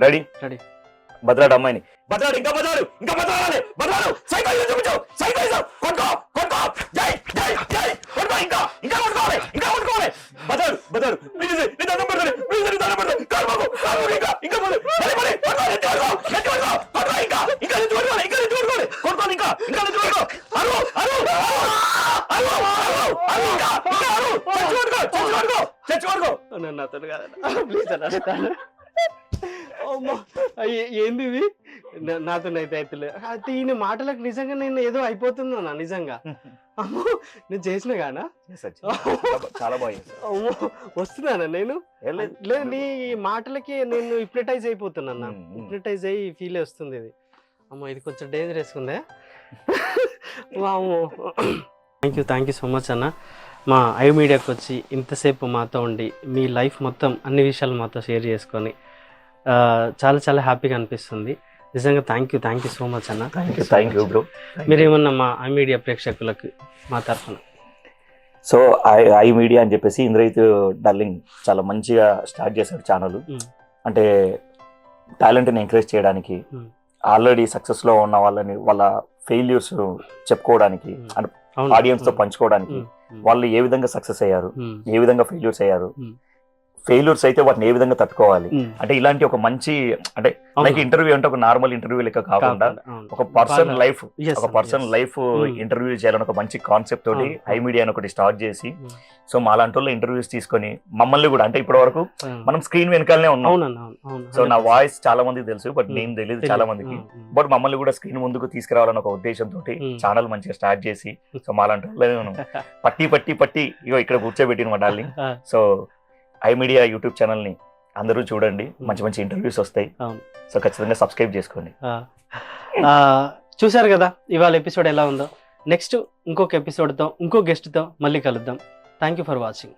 రెడీ? బదలాడు అమ్మాయిని, బదలాడు, ఇంకా బదలాడు, ఇంకా బదలాడాలి, బదలాడు, సైకోయిజం చూపించు, సైకోయిజం కొట్టుకో, కొట్టుకో, జై జై జై, కొట్టుకో, ఇంకా ఇంకా కొట్టుకోవాలి, ఇంకా కొట్టుకోవాలి, బదలాడు, బదలాడు, ప్లీజ్ నీ దండం పెడతాను, ప్లీజ్ నీ దండం పెడతాను, కారుబాబు, కారుబాబు, ఇంకా ఇంకా బదలాడు, బలి బలి, కొట్టుకో, నెత్తి కొట్టుకో, నెత్తి కొట్టుకో, కొట్టుకో, ఇంకా ఇంకా నెత్తి కొట్టుకోవాలి, ఇంకా నెత్తి కొట్టుకోవాలి, కొట్టుకోవాలి, ఇంకా ఇంకా నెత్తి కొట్టుకో, అరు అరు అరు అరు అరు, ఇంకా ఇంకా అరు, చచ్చి కొట్టుకో, చచ్చి కొట్టుకో, చచ్చి కొట్టుకో. నన్ను అతను కాదన్నా, ప్లీజ్ అన్న. ఏంది ఇది, నాతో అయితే అయితలేదు. అయితే ఈయన మాటలకు నిజంగా నేను ఏదో అయిపోతుందన్నా, నిజంగా. అమ్మో నేను చేసిన గానా, చాలా బాగుంది. అమ్మో వస్తున్నానా నేను? లేదు, నీ మాటలకి నేను హిప్నటైజ్ అయిపోతున్నా, హిప్నటైజ్ అయ్యి ఫీల్ వస్తుంది ఇది. అమ్మో ఇది కొంచెం డేంజరస్ ఉందే. థ్యాంక్ యూ సో మచ్ అన్న, మా ఐ మీడియాకి వచ్చి ఇంతసేపు మాతో ఉండి మీ లైఫ్ మొత్తం అన్ని విషయాలు మాతో షేర్ చేసుకొని చాలా చాలా హ్యాపీగా అనిపిస్తుంది నిజంగా. థ్యాంక్ యూ సో మచ్ అన్న. Thank you bro. మీరేమన్నా మా ఐ మీడియా ప్రేక్షకులకు మా తరఫున? సో ఐ మీడియా అని చెప్పేసి ఇంద్రజిత్ డార్లింగ్ చాలా మంచిగా స్టార్ట్ చేశాడు ఛానల్. అంటే టాలెంట్ని ఎంకరేజ్ చేయడానికి, ఆల్రెడీ సక్సెస్ లో ఉన్న వాళ్ళని వాళ్ళ ఫెయిల్యూర్స్ చెప్పుకోవడానికి, అంటే ఆడియన్స్ తో పంచుకోవడానికి, వాళ్ళు ఏ విధంగా సక్సెస్ అయ్యారు, ఏ విధంగా ఫెయిల్యూర్స్ అయ్యారు, ఫెయిల్యూర్స్ అయితే వాటిని ఏ విధంగా తట్టుకోవాలి, అంటే ఇలాంటి ఒక మంచి, అంటే లైక్ ఇంటర్వ్యూ అంటే ఒక నార్మల్ ఇంటర్వ్యూ లెక్క కాకుండా ఒక పర్సన్ లైఫ్ ఇంటర్వ్యూ చేయాలని ఒక మంచి కాన్సెప్ట్ తోటి ఐ మీడియా అని ఒకటి స్టార్ట్ చేసి, సో మాలాంటి వాళ్ళు ఇంటర్వ్యూస్ తీసుకొని మమ్మల్ని కూడా, అంటే ఇప్పటి వరకు మనం స్క్రీన్ వెనకాలనే ఉన్నాం. సో నా వాయిస్ చాలా మందికి తెలుసు, బట్ నేను తెలియదు చాలా మందికి, బట్ మమ్మల్ని కూడా స్క్రీన్ ముందుకు తీసుకురావాలని ఒక ఉద్దేశంతో ఛానల్ మంచిగా స్టార్ట్ చేసి, సో మాలాంటి వాళ్ళు పట్టి ఇగో ఇక్కడ కూర్చోబెట్టిన మా darling. So I media YouTube channel ని అందరూ చూడండి, మంచి మంచి ఇంటర్వ్యూస్ వస్తాయి. సో ఖచ్చితంగా సబ్స్క్రైబ్ చేసుకోండి. చూసారు కదా ఇవాళ ఎపిసోడ్ ఎలా ఉందో. నెక్స్ట్ ఇంకొక ఎపిసోడ్తో ఇంకో గెస్ట్తో మళ్ళీ కలుద్దాం. Thank you for watching.